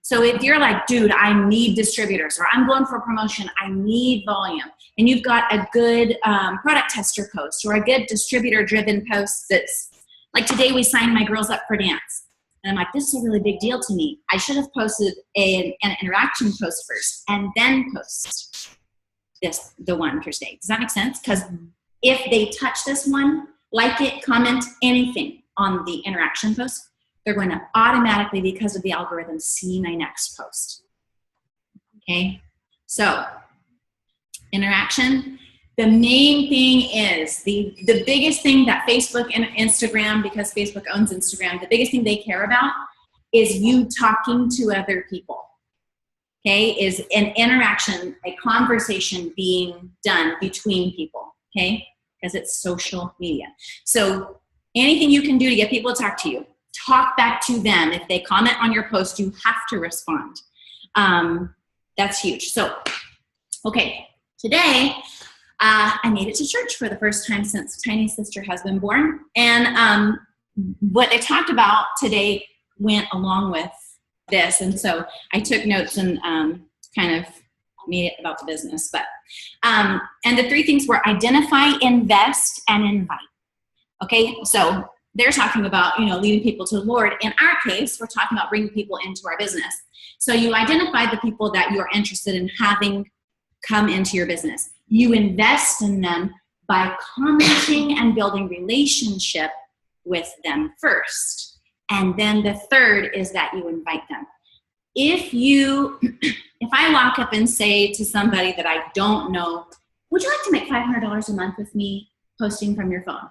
S7: So if you're like, dude, I need distributors, or I'm going for a promotion, I need volume, and you've got a good product tester post or a good distributor-driven post that's like, today we signed my girls up for dance. And I'm like, this is a really big deal to me. I should have posted an interaction post first and then post the one for today. Does that make sense? Because if they touch this one, like it, comment, anything on the interaction post, they're going to automatically, because of the algorithm, see my next post. Okay? So, interaction. The main thing is, the biggest thing that Facebook and Instagram, because Facebook owns Instagram, the biggest thing they care about is you talking to other people. Okay? Is an interaction, a conversation being done between people. Okay? Because it's social media. So, anything you can do to get people to talk to you, talk back to them. If they comment on your post, you have to respond. That's huge. So, okay, today I made it to church for the first time since Tiny Sister has been born. And what they talked about today went along with this. And so I took notes and kind of made it about the business. But and the 3 things were identify, invest, and invite. Okay, so they're talking about, leading people to the Lord. In our case, we're talking about bringing people into our business. So you identify the people that you're interested in having come into your business. You invest in them by commenting and building relationship with them first. And then the 3rd is that you invite them. If I walk up and say to somebody that I don't know, would you like to make $500 a month with me posting from your phone?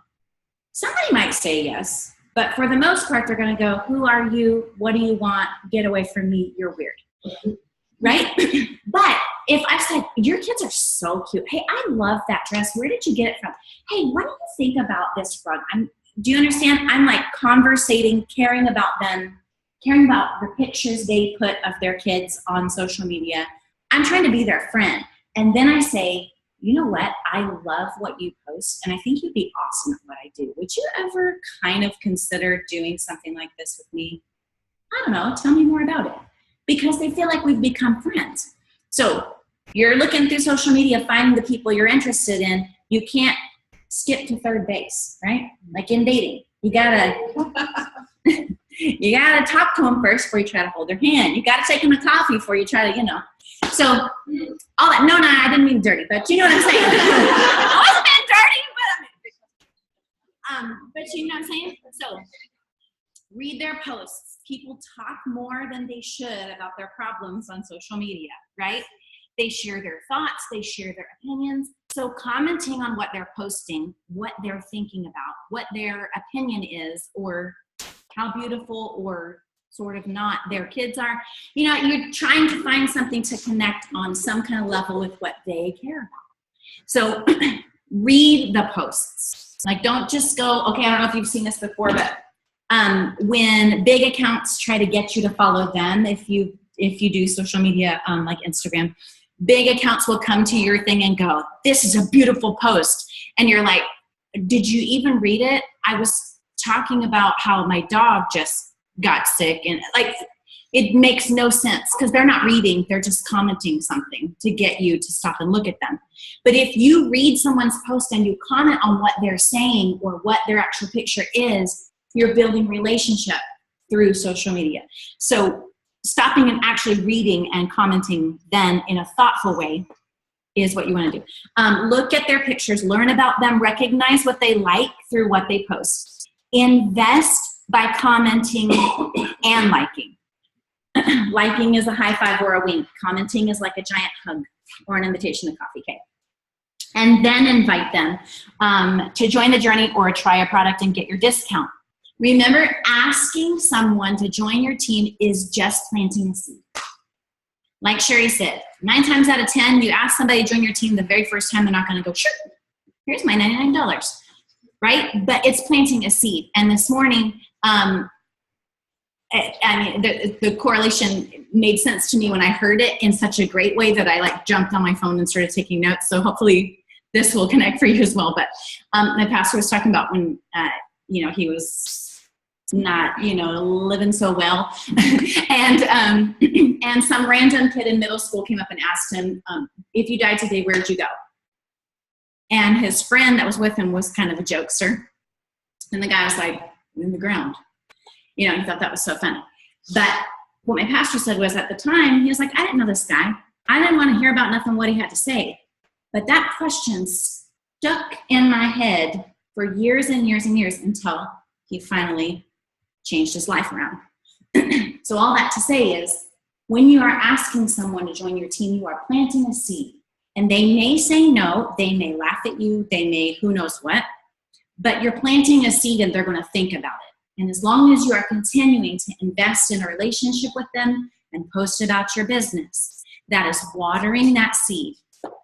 S7: Somebody might say yes, but for the most part, they're going to go, who are you? What do you want? Get away from me. You're weird. Right? But if I said, your kids are so cute. Hey, I love that dress. Where did you get it from? Hey, what do you think about this rug? Do you understand? I'm like conversating, caring about them, caring about the pictures they put of their kids on social media. I'm trying to be their friend. And then I say, you know what? I love what you post, and I think you'd be awesome at what I do. Would you ever kind of consider doing something like this with me? I don't know. Tell me more about it. Because they feel like we've become friends. So you're looking through social media, finding the people you're interested in. You can't skip to third base, right? Like in dating. You gotta talk to them first before you try to hold their hand. You gotta take them to coffee before you try to, So all that, no, I didn't mean dirty, but you know what I'm saying. I wasn't being dirty, but you know what I'm saying? So read their posts. People talk more than they should about their problems on social media, right? They share their thoughts, they share their opinions. So commenting on what they're posting, what they're thinking about, what their opinion is, or how beautiful or sort of not their kids are. You're trying to find something to connect on some kind of level with what they care about. So read the posts. Like, don't just go, okay, I don't know if you've seen this before, but when big accounts try to get you to follow them, if you do social media like Instagram, big accounts will come to your thing and go, this is a beautiful post. And you're like, did you even read it? I was talking about how my dog just got sick, and like, it makes no sense because they're not reading, they're just commenting something to get you to stop and look at them. But if you read someone's post and you comment on what they're saying or what their actual picture is, you're building relationship through social media. So stopping and actually reading and commenting then in a thoughtful way is what you want to do. Look at their pictures, learn about them, recognize what they like through what they post. Invest by commenting and liking. Liking is a high five or a wink. Commenting is like a giant hug or an invitation to coffee cake. And then invite them to join the journey or try a product and get your discount. Remember, asking someone to join your team is just planting a seed. Like Sherry said, 9 times out of 10, you ask somebody to join your team the very first time, they're not going to go, sure, here's my $99, right? But it's planting a seed. And this morning, I mean, the correlation made sense to me when I heard it in such a great way that I like jumped on my phone and started taking notes. So hopefully this will connect for you as well. But my pastor was talking about when, he was not, living so well. and some random kid in middle school came up and asked him, if you died today, where'd you go? And his friend that was with him was kind of a jokester. And the guy was like, in the ground. He thought that was so funny. But what my pastor said was, at the time, he was like, I didn't know this guy. I didn't want to hear about nothing what he had to say. But that question stuck in my head for years and years and years until he finally changed his life around. So all that to say is, when you are asking someone to join your team, you are planting a seed. And they may say no, they may laugh at you, they may who knows what, but you're planting a seed and they're going to think about it. And as long as you are continuing to invest in a relationship with them and post about your business, that is watering that seed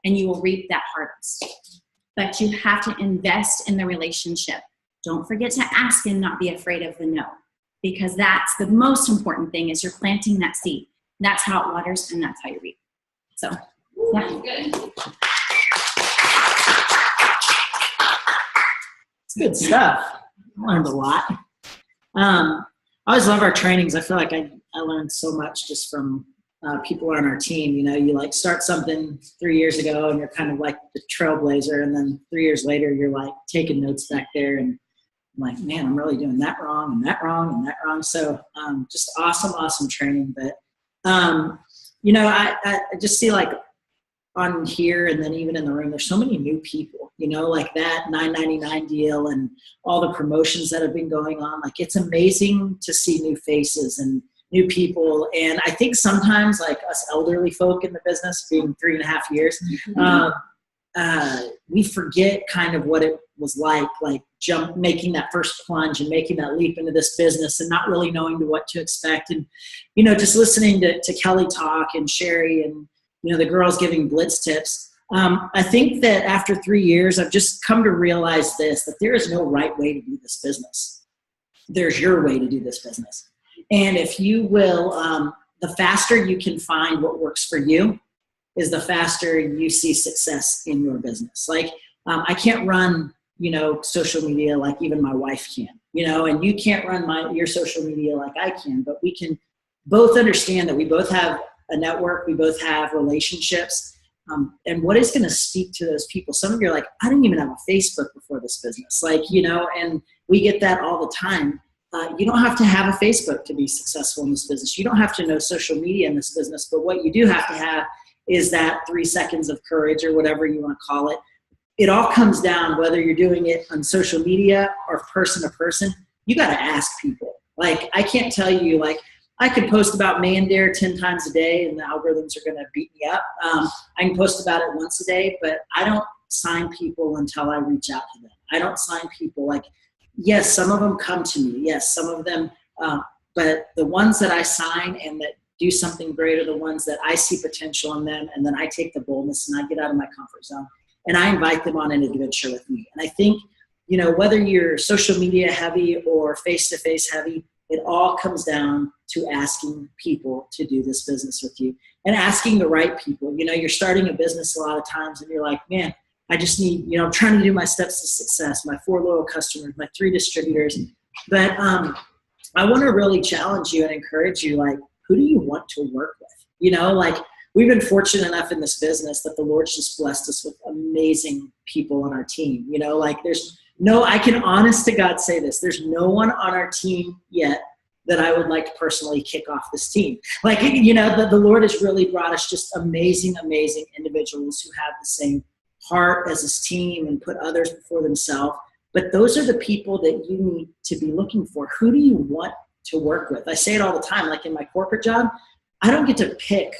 S7: and you will reap that harvest. But you have to invest in the relationship. Don't forget to ask and not be afraid of the no, because that's the most important thing, is you're planting that seed. That's how it waters and that's how you reap. So, yeah.
S3: Good.
S8: It's good stuff. I learned a lot. I always love our trainings. I feel like I learned so much just from people on our team. You like start something 3 years ago and you're kind of like the trailblazer, and then 3 years later you're like taking notes back there, and I'm like, man, I'm really doing that wrong and that wrong and that wrong. So just awesome training. But I just see like on here and then even in the room, there's so many new people, like that $9.99 deal and all the promotions that have been going on. Like, it's amazing to see new faces and new people. And I think sometimes, like us elderly folk in the business, being 3.5 years, we forget kind of what it was like making that first plunge and making that leap into this business and not really knowing what to expect. And, just listening to Kelly talk and Sherry and, the girls giving blitz tips. I think that after 3 years, I've just come to realize that there is no right way to do this business. There's your way to do this business. And if you will, the faster you can find what works for you is the faster you see success in your business. Like, I can't run, social media like even my wife can, and you can't run your social media like I can, but we can both understand that we both have a network, we both have relationships, and what is going to speak to those people. Some of you are like, I didn't even have a Facebook before this business, and we get that all the time. You don't have to have a Facebook to be successful in this business. You don't have to know social media in this business, but what you do have to have is that 3 seconds of courage, or whatever you want to call it. It all comes down, whether you're doing it on social media or person to person, you got to ask people. Like, I can't tell you, like, I could post about Mandair 10 times a day and the algorithms are going to beat me up. I can post about it once a day, but I don't sign people until I reach out to them. I don't sign people. Like, yes, some of them come to me. Yes, some of them, but the ones that I sign and that do something great are the ones that I see potential in them, and then I take the boldness and I get out of my comfort zone and I invite them on an adventure with me. And I think, whether you're social media heavy or face-to-face heavy, it all comes down to asking people to do this business with you and asking the right people. You know, you're starting a business a lot of times and you're like, man, I just need, you know, I'm trying to do my steps to success, my 4 loyal customers, my 3 distributors. But I want to really challenge you and encourage you, like, who do you want to work with? You know, like, we've been fortunate enough in this business that the Lord's just blessed us with amazing people on our team. You know, like, I can honest to God say this, there's no one on our team yet that I would like to personally kick off this team. Like, you know, the Lord has really brought us just amazing, amazing individuals who have the same heart as his team and put others before themselves. But those are the people that you need to be looking for. Who do you want to work with? I say it all the time, like in my corporate job, I don't get to pick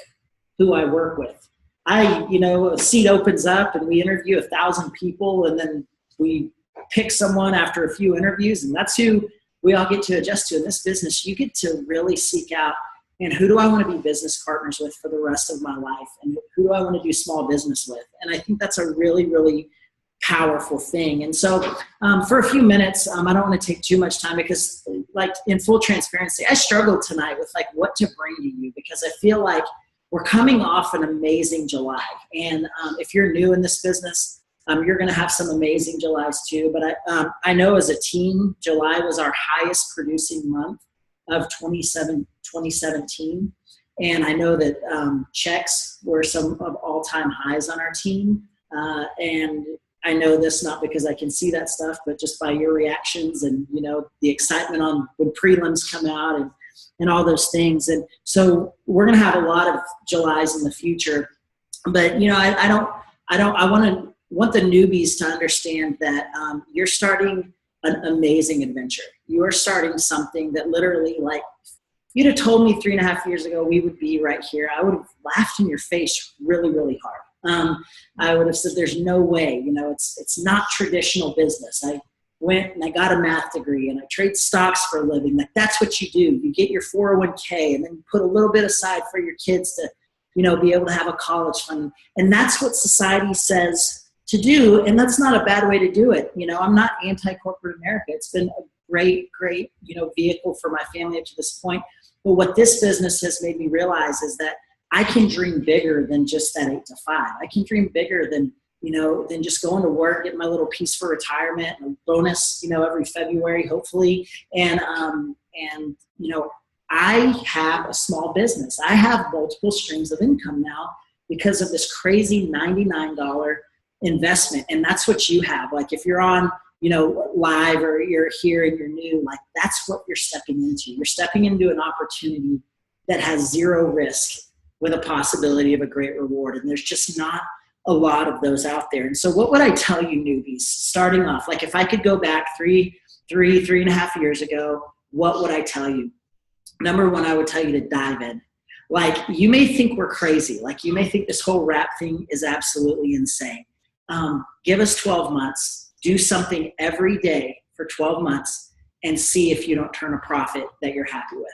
S8: who I work with. A seat opens up and we interview 1,000 people and then we pick someone after a few interviews, and that's who we all get to adjust to. In this business, you get to really seek out, and who do I want to be business partners with for the rest of my life? And who do I want to do small business with? And I think that's a really, really powerful thing. And so for a few minutes, I don't want to take too much time because, like, in full transparency, I struggled tonight with like what to bring to you, because I feel like we're coming off an amazing July. And if you're new in this business, you're going to have some amazing Julys too. But I know as a team, July was our highest producing month of 2017. And I know that checks were some of all-time highs on our team. And I know this not because I can see that stuff, but just by your reactions and, you know, the excitement on when prelims come out and all those things. And so we're going to have a lot of Julys in the future. But, you know, I want the newbies to understand that you're starting an amazing adventure. You are starting something that literally, like, you'd have told me 3.5 years ago we would be right here, I would have laughed in your face really, really hard. I would have said, there's no way, you know, it's not traditional business. I went and I got a math degree and I trade stocks for a living. Like, that's what you do. You get your 401k and then you put a little bit aside for your kids to, you know, be able to have a college fund. And that's what society says to do. And that's not a bad way to do it. You know, I'm not anti-corporate America. It's been a great, you know, vehicle for my family up to this point. But what this business has made me realize is that I can dream bigger than just that 8 to 5. I can dream bigger than, you know, than just going to work, getting my little piece for retirement, and a bonus, you know, every February, hopefully. And you know, I have a small business. I have multiple streams of income now because of this crazy $99 investment. And that's what you have. Like, if you're on, you know, live or you're here and you're new, like, that's what you're stepping into. You're stepping into an opportunity that has zero risk with a possibility of a great reward. And there's just not a lot of those out there. And so what would I tell you newbies starting off? Like, if I could go back 3.5 years ago, what would I tell you? Number one, I would tell you to dive in. Like, you may think we're crazy. Like, you may think this whole rap thing is absolutely insane. Give us 12 months, do something every day for 12 months and see if you don't turn a profit that you're happy with.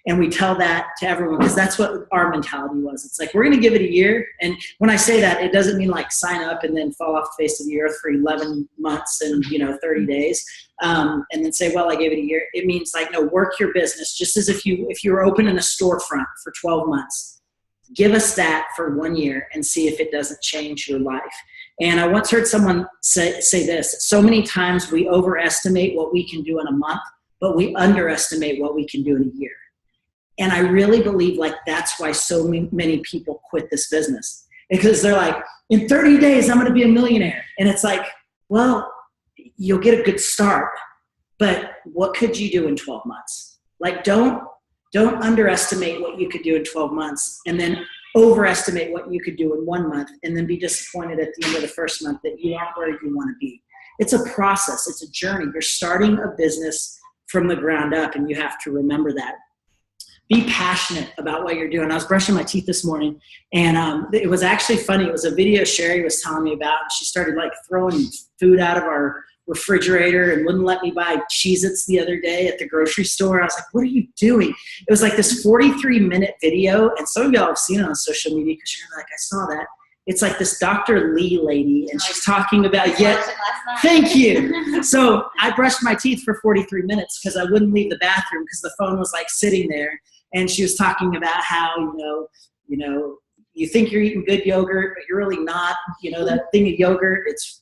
S8: And we tell that to everyone because that's what our mentality was. It's like, we're going to give it a year. And when I say that, it doesn't mean like sign up and then fall off the face of the earth for 11 months and, you know, 30 days. And then say, well, I gave it a year. It means like, no, work your business just as if you were opening a storefront for 12 months. Give us that for 1 year and see if it doesn't change your life. And I once heard someone say this: so many times we overestimate what we can do in a month, but we underestimate what we can do in a year. And I really believe like that's why so many people quit this business, because they're like, in 30 days, I'm going to be a millionaire. And it's like, well, you'll get a good start, but what could you do in 12 months? Like, don't underestimate what you could do in 12 months and then overestimate what you could do in 1 month and then be disappointed at the end of the first month that you aren't where you want to be. It's a process. It's a journey. You're starting a business from the ground up, and you have to remember that. Be passionate about what you're doing. I was brushing my teeth this morning, and it was actually funny. It was a video Sherry was telling me about. She started like throwing food out of our refrigerator and wouldn't let me buy Cheez-Its the other day at the grocery store. I was like, what are you doing? It was like this 43-minute video, and some of y'all have seen it on social media because you're like, I saw that. It's like this Dr. Lee lady, and she's talking about, thank you. So I brushed my teeth for 43 minutes because I wouldn't leave the bathroom because the phone was like sitting there. And she was talking about how, you think you're eating good yogurt, but you're really not. That thing of yogurt, it's,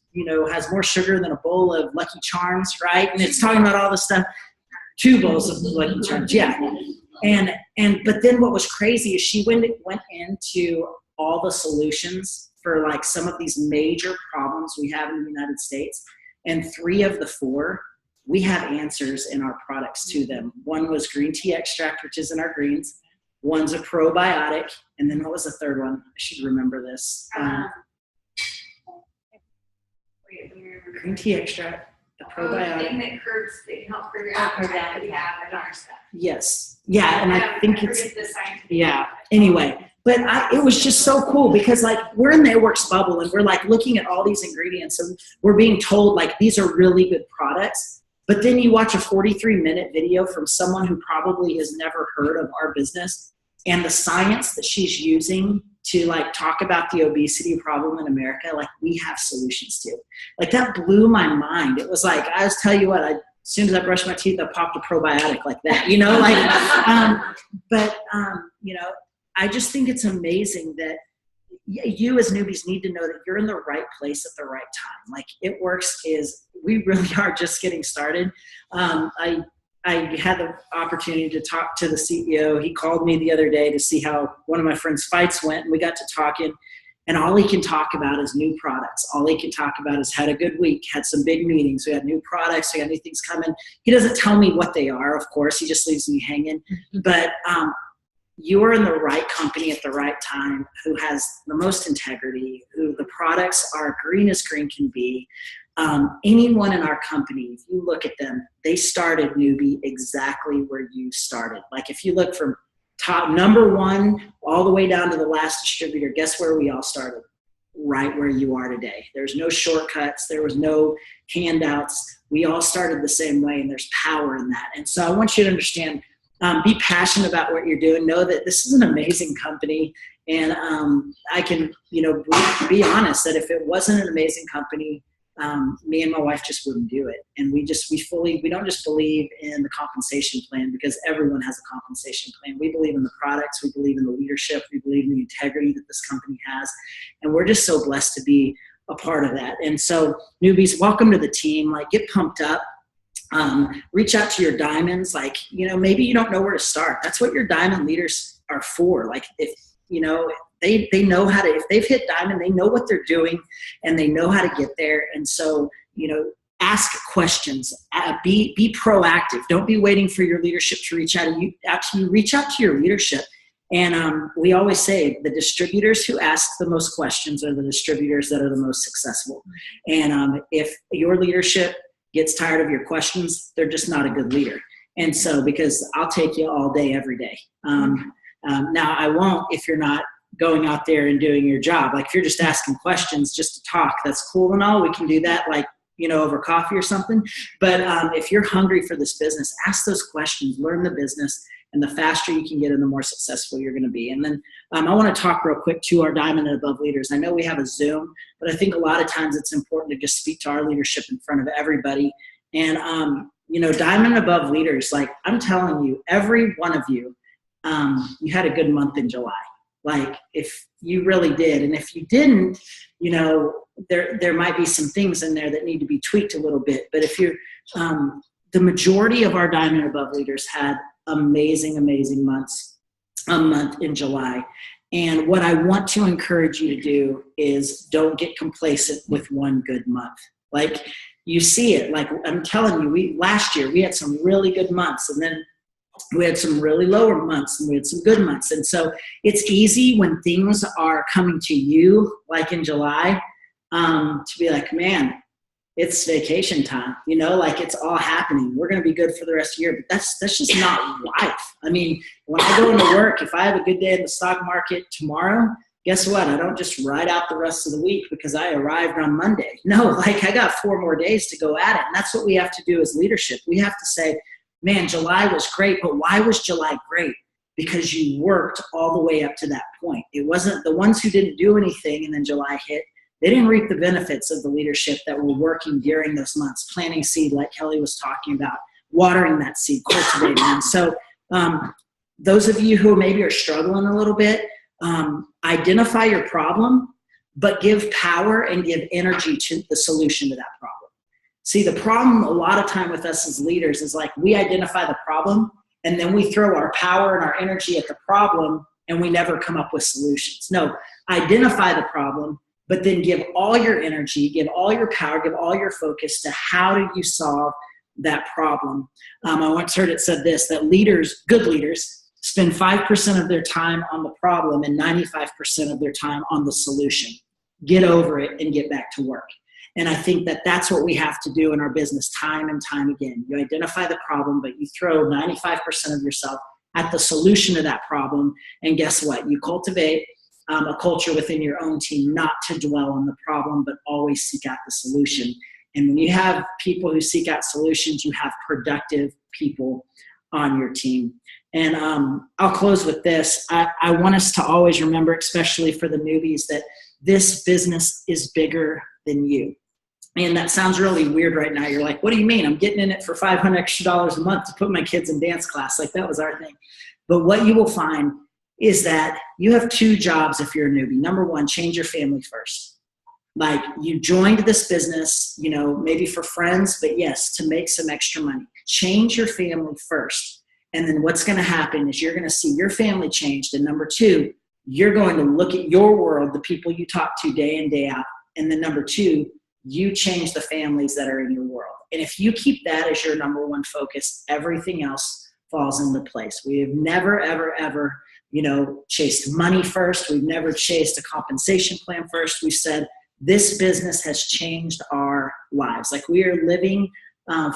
S8: has more sugar than a bowl of Lucky Charms, right? And it's talking about all this stuff. 2 bowls of Lucky Charms, yeah. But then what was crazy is she went into all the solutions for like some of these major problems we have in the United States. And 3 of the 4, we have answers in our products to them. One was green tea extract, which is in our greens. One's a probiotic. And then what was the third one? I should remember this. Green tea extract, the probiotic.
S2: that curbs, they help for your appetite.
S8: Yes. Yeah. And I think it's, yeah. Anyway, but it was just so cool because like we're in the It Works bubble and we're like looking at all these ingredients and we're being told like these are really good products. But then you watch a 43-minute video from someone who probably has never heard of our business and the science that she's using to like talk about the obesity problem in America, like we have solutions to. Like that blew my mind. It was like, I just tell you what, as soon as I brushed my teeth, I popped a probiotic like that, I just think it's amazing that you as newbies need to know that you're in the right place at the right time. Like It Works we really are just getting started. I had the opportunity to talk to the CEO. He called me the other day to see how one of my friend's fights went, and we got to talking. And all he can talk about is new products. All he can talk about is had a good week, had some big meetings. We had new products. We got new things coming. He doesn't tell me what they are, of course. He just leaves me hanging. But you're in the right company at the right time, who has the most integrity, who the products are green as green can be. Anyone in our company, if you look at them, they started newbie exactly where you started. Like if you look from top number 1 all the way down to the last distributor, guess where we all started? Right where you are today. There's no shortcuts. There was no handouts. We all started the same way, and there's power in that. And so I want you to understand, be passionate about what you're doing. Know that this is an amazing company. And I can, be honest that if it wasn't an amazing company, me and my wife just wouldn't do it. And we don't just believe in the compensation plan because everyone has a compensation plan. We believe in the products. We believe in the leadership. We believe in the integrity that this company has. And we're just so blessed to be a part of that. And so newbies, welcome to the team. Like get pumped up. Reach out to your diamonds. Like, maybe you don't know where to start. That's what your diamond leaders are for. Like if, they know how to, if they've hit diamond, they know what they're doing and they know how to get there. And so, ask questions, be proactive. Don't be waiting for your leadership to reach out to you. Actually, reach out to your leadership. And we always say the distributors who ask the most questions are the distributors that are the most successful. And if your leadership gets tired of your questions, they're just not a good leader. And so, because I'll take you all day, every day. Now I won't if you're not going out there and doing your job. Like if you're just asking questions just to talk, that's cool and all. We can do that over coffee or something. But if you're hungry for this business, ask those questions, learn the business, and the faster you can get in, the more successful you're going to be. And then I want to talk real quick to our diamond and above leaders. I know we have a Zoom, but I think a lot of times it's important to just speak to our leadership in front of everybody. And, diamond and above leaders, like I'm telling you, every one of you, you had a good month in July. Like if you really did. And if you didn't, there might be some things in there that need to be tweaked a little bit. But if you're, the majority of our diamond above leaders had amazing months, a month in July. And what I want to encourage you to do is don't get complacent with one good month. Like you see it, like I'm telling you, last year we had some really good months, and then we had some really lower months, and we had some good months. And so it's easy when things are coming to you, like in July, to be like, man, it's vacation time, like it's all happening. We're going to be good for the rest of the year, but that's just not life. I mean, when I go into work, if I have a good day in the stock market tomorrow, guess what? I don't just ride out the rest of the week because I arrived on Monday. No, like I got 4 more days to go at it. And that's what we have to do as leadership. We have to say, man, July was great, but why was July great? Because you worked all the way up to that point. It wasn't the ones who didn't do anything and then July hit. They didn't reap the benefits of the leadership that were working during those months, planting seed like Kelly was talking about, watering that seed, cultivating. And so those of you who maybe are struggling a little bit, identify your problem, but give power and give energy to the solution to that problem. See, the problem a lot of time with us as leaders is like we identify the problem and then we throw our power and our energy at the problem and we never come up with solutions. No, identify the problem, but then give all your energy, give all your power, give all your focus to how do you solve that problem. I once heard it said this, that leaders, good leaders, spend 5% of their time on the problem and 95% of their time on the solution. Get over it and get back to work. And I think that that's what we have to do in our business time and time again. You identify the problem, but you throw 95% of yourself at the solution to that problem. And guess what? You cultivate a culture within your own team not to dwell on the problem, but always seek out the solution. And when you have people who seek out solutions, you have productive people on your team. And I'll close with this. I want us to always remember, especially for the newbies, that this business is bigger than you. And that sounds really weird right now. You're like, what do you mean? I'm getting in it for $500 extra a month to put my kids in dance class. Like that was our thing. But what you will find is that you have two jobs if you're a newbie. Number one, change your family first. Like you joined this business, you know, maybe for friends, but yes, to make some extra money. Change your family first. And then what's going to happen is you're going to see your family changed. And number two, you're going to look at your world, the people you talk to day in, day out. And then number two, you change the families that are in your world. And if you keep that as your number one focus, everything else falls into place. We have never, ever, ever, you know, chased money first. We've never chased a compensation plan first. We've said this business has changed our lives. Like we are living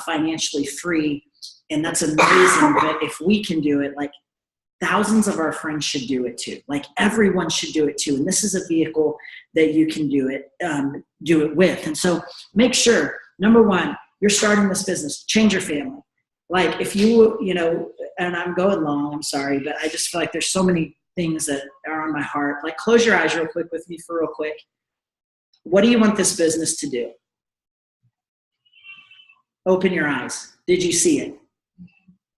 S8: financially free, and that's amazing. But if we can do it, like thousands of our friends should do it too. Like everyone should do it too. And this is a vehicle that you can do it with. And so make sure, number one, you're starting this business, change your family. Like if you know, and I'm going long, I'm sorry, but I just feel like there's so many things that are on my heart. Like close your eyes real quick with me for real quick. What do you want this business to do? Open your eyes. Did you see it?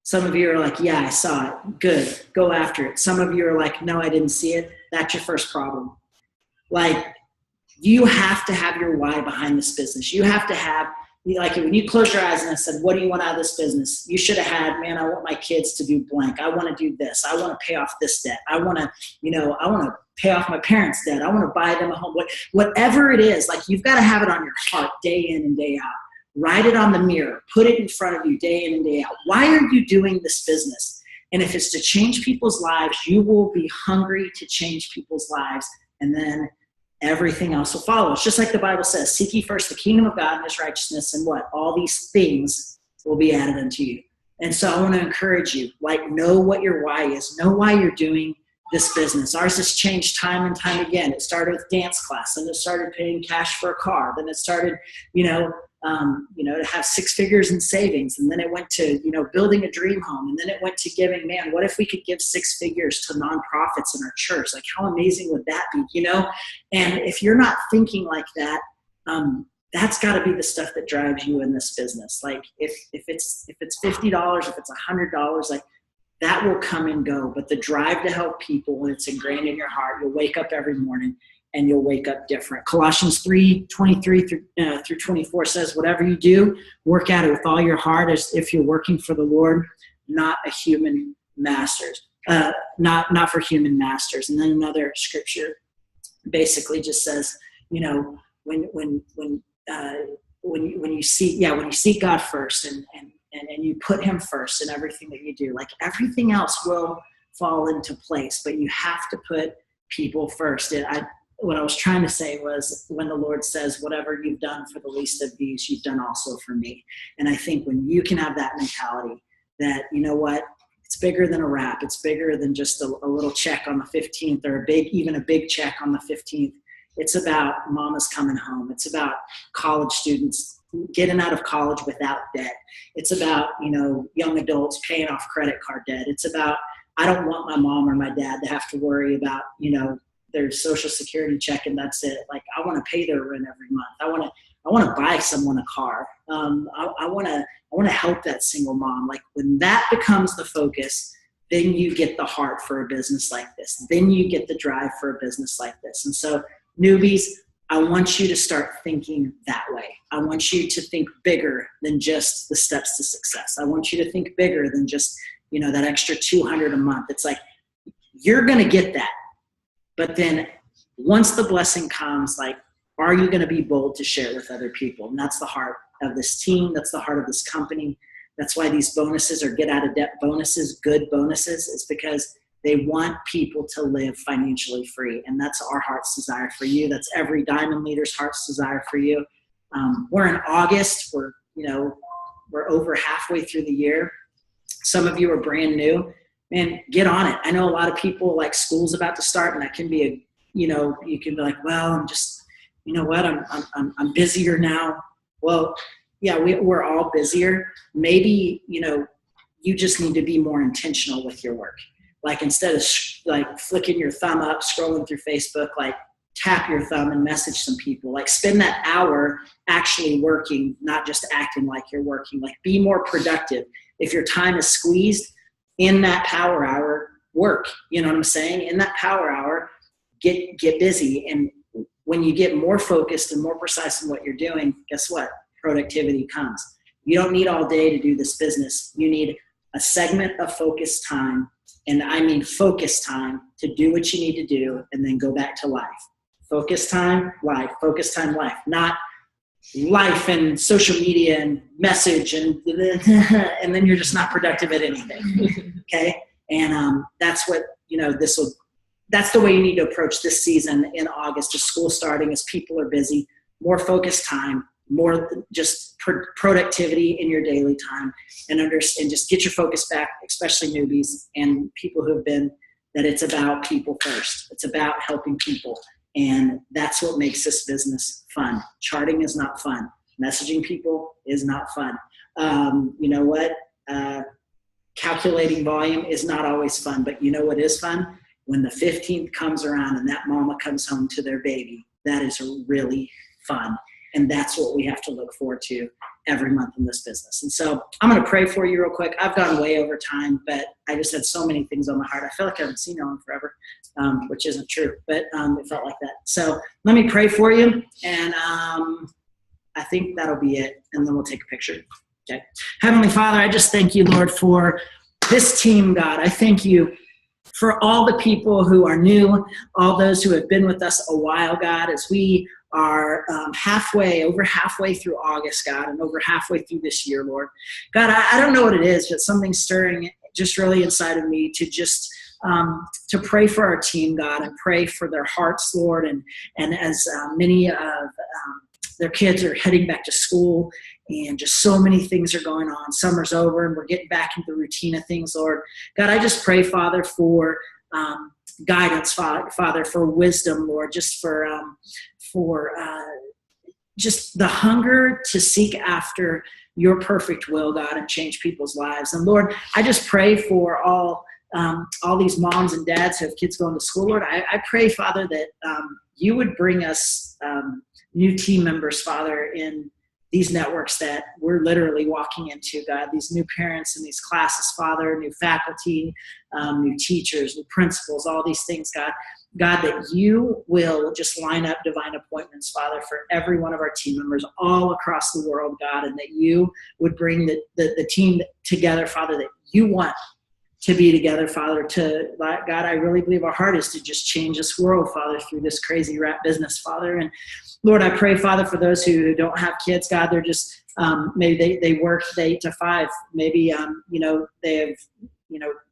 S8: Some of you are like, yeah, I saw it. Good. Go after it. Some of you are like, no, I didn't see it. That's your first problem. Like, you have to have your why behind this business. You have to have, like, when you close your eyes and I said, what do you want out of this business? You should have had, man, I want my kids to do blank. I want to do this. I want to pay off this debt. I want to, you know, I want to pay off my parents' debt. I want to buy them a home. Whatever it is, like, you've got to have it on your heart day in and day out. Write it on the mirror. Put it in front of you day in and day out. Why are you doing this business? And if it's to change people's lives, you will be hungry to change people's lives, and then everything else will follow. It's just like the Bible says, seek ye first the kingdom of God and his righteousness, and what? All these things will be added unto you. And so I want to encourage you, like, know what your why is. Know why you're doing this business. Ours has changed time and time again. It started with dance class, and it started paying cash for a car. Then it started, to have 6 figures in savings. And then it went to, building a dream home. And then it went to giving, man, what if we could give 6 figures to nonprofits in our church? Like, how amazing would that be, And if you're not thinking like that, that's got to be the stuff that drives you in this business. Like, if it's $50, if it's $100, like, that will come and go. But the drive to help people, when it's ingrained in your heart, you'll wake up every morning and you'll wake up different. Colossians 3:23 through 24 says, whatever you do, work at it with all your heart as if you're working for the Lord, not a human masters, not for human masters. And then another scripture basically just says, when you seek God first and you put him first in everything that you do, like, everything else will fall into place, but you have to put people first. What I was trying to say was, when the Lord says, whatever you've done for the least of these, you've done also for me. And I think when you can have that mentality that, you know what, it's bigger than a wrap. It's bigger than just a little check on the 15th, or even a big check on the 15th. It's about mama's coming home. It's about college students getting out of college without debt. It's about, young adults paying off credit card debt. It's about, I don't want my mom or my dad to have to worry about, their social security check and that's it. Like, I want to pay their rent every month. I want to buy someone a car. I want to help that single mom. Like, when that becomes the focus, then you get the heart for a business like this. Then you get the drive for a business like this. And so newbies, I want you to start thinking that way. I want you to think bigger than just the steps to success. I want you to think bigger than just, that extra $200 a month. It's like, you're going to get that. But then once the blessing comes, like, are you going to be bold to share it with other people? And that's the heart of this team. That's the heart of this company. That's why these bonuses are get out of debt bonuses, good bonuses, is because they want people to live financially free. And that's our heart's desire for you. That's every Diamond leader's heart's desire for you. We're in August. We're over halfway through the year. Some of you are brand new. Man, get on it. I know a lot of people, like, school's about to start, and that can be you can be like, well, I'm just, I'm busier now. Well, yeah, we're all busier. Maybe, you just need to be more intentional with your work. Like, instead of flicking your thumb up, scrolling through Facebook, like, tap your thumb and message some people. Like, spend that hour actually working, not just acting like you're working. Like, be more productive. If your time is squeezed, in that power hour, work. You know what I'm saying? In that power hour, get busy. And when you get more focused and more precise in what you're doing, guess what? Productivity comes. You don't need all day to do this business. You need a segment of focused time, and I mean focused time, to do what you need to do and then go back to life. Focus time, life. Focus time, life. Not life and social media and message and then you're just not productive at anything. Okay? And that's what, that's the way you need to approach this season in August, as school starting, as people are busy. More focused time, more just productivity in your daily time, and just get your focus back, especially newbies and people who have been, that it's about people first. It's about helping people. And that's what makes this business fun. Charting is not fun. Messaging people is not fun. You know what? Calculating volume is not always fun, but you know what is fun? When the 15th comes around and that mama comes home to their baby, that is really fun. And that's what we have to look forward to every month in this business. And so I'm going to pray for you real quick. I've gone way over time, but I just had so many things on my heart. I feel like I haven't seen you in forever, which isn't true, but it felt like that. So let me pray for you, and I think that'll be it, and then we'll take a picture. Okay. Heavenly Father, I just thank you, Lord, for this team, God. I thank you for all the people who are new, all those who have been with us a while, God, as we are over halfway through August, God, and over halfway through this year, Lord. God, I don't know what it is, but something's stirring just really inside of me to just to pray for our team, God, and pray for their hearts, Lord, and as many of their kids are heading back to school, and just so many things are going on. Summer's over, and we're getting back into the routine of things, Lord. God, I just pray, Father, for guidance, Father, for wisdom, Lord, just for just the hunger to seek after your perfect will, God, and change people's lives. And Lord, I just pray for all these moms and dads who have kids going to school, Lord. I pray, Father, that you would bring us new team members, Father, in these networks that we're literally walking into, God, these new parents in these classes, Father, new faculty, new teachers, new principals, all these things, God. God, that you will just line up divine appointments, Father, for every one of our team members all across the world, God, and that you would bring the team together, Father, that you want to be together, Father, God, I really believe our heart is to just change this world, Father, through this crazy rat business, Father. And Lord, I pray, Father, for those who don't have kids, God, they're just, maybe they work 8 to 5. Maybe, they have,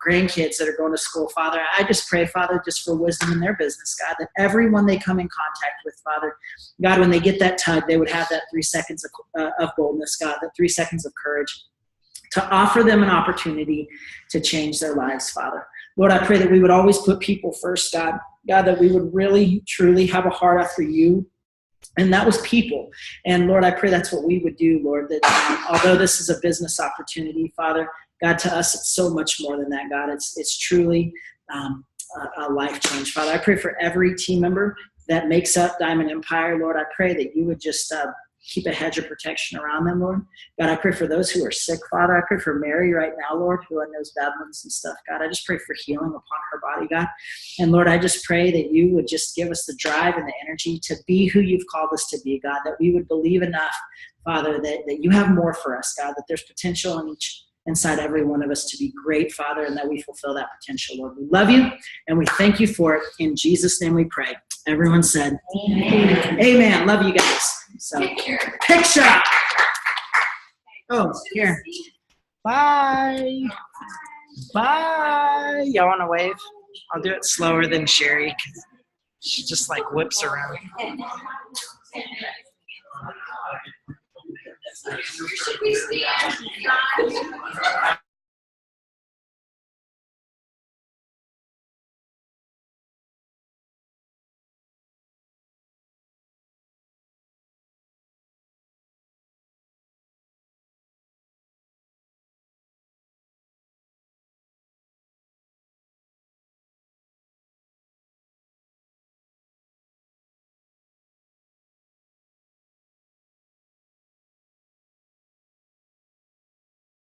S8: grandkids that are going to school, Father. I just pray, Father, just for wisdom in their business, God, that everyone they come in contact with, Father, God, when they get that tug, they would have that 3 seconds of boldness, God, that 3 seconds of courage to offer them an opportunity to change their lives, Father. Lord, I pray that we would always put people first, God. God, that we would really, truly have a heart after you. And that was people. And Lord, I pray that's what we would do, Lord, that although this is a business opportunity, Father, God, to us, it's so much more than that, God. It's truly a life change, Father. I pray for every team member that makes up Diamond Empire, Lord. I pray that you would just keep a hedge of protection around them, Lord. God, I pray for those who are sick, Father. I pray for Mary right now, Lord, who knows Babylons and stuff. God, I just pray for healing upon her body, God. And Lord, I just pray that you would just give us the drive and the energy to be who you've called us to be, God, that we would believe enough, Father, that you have more for us, God, that there's potential inside every one of us to be great, Father, and that we fulfill that potential, Lord. We love you, and we thank you for it. In Jesus' name we pray. Everyone said, amen. Amen. Love you guys. So, picture. Oh, here.
S9: Bye. Bye. Y'all want to wave? I'll do it slower than Sherry, 'cause she just like whips around.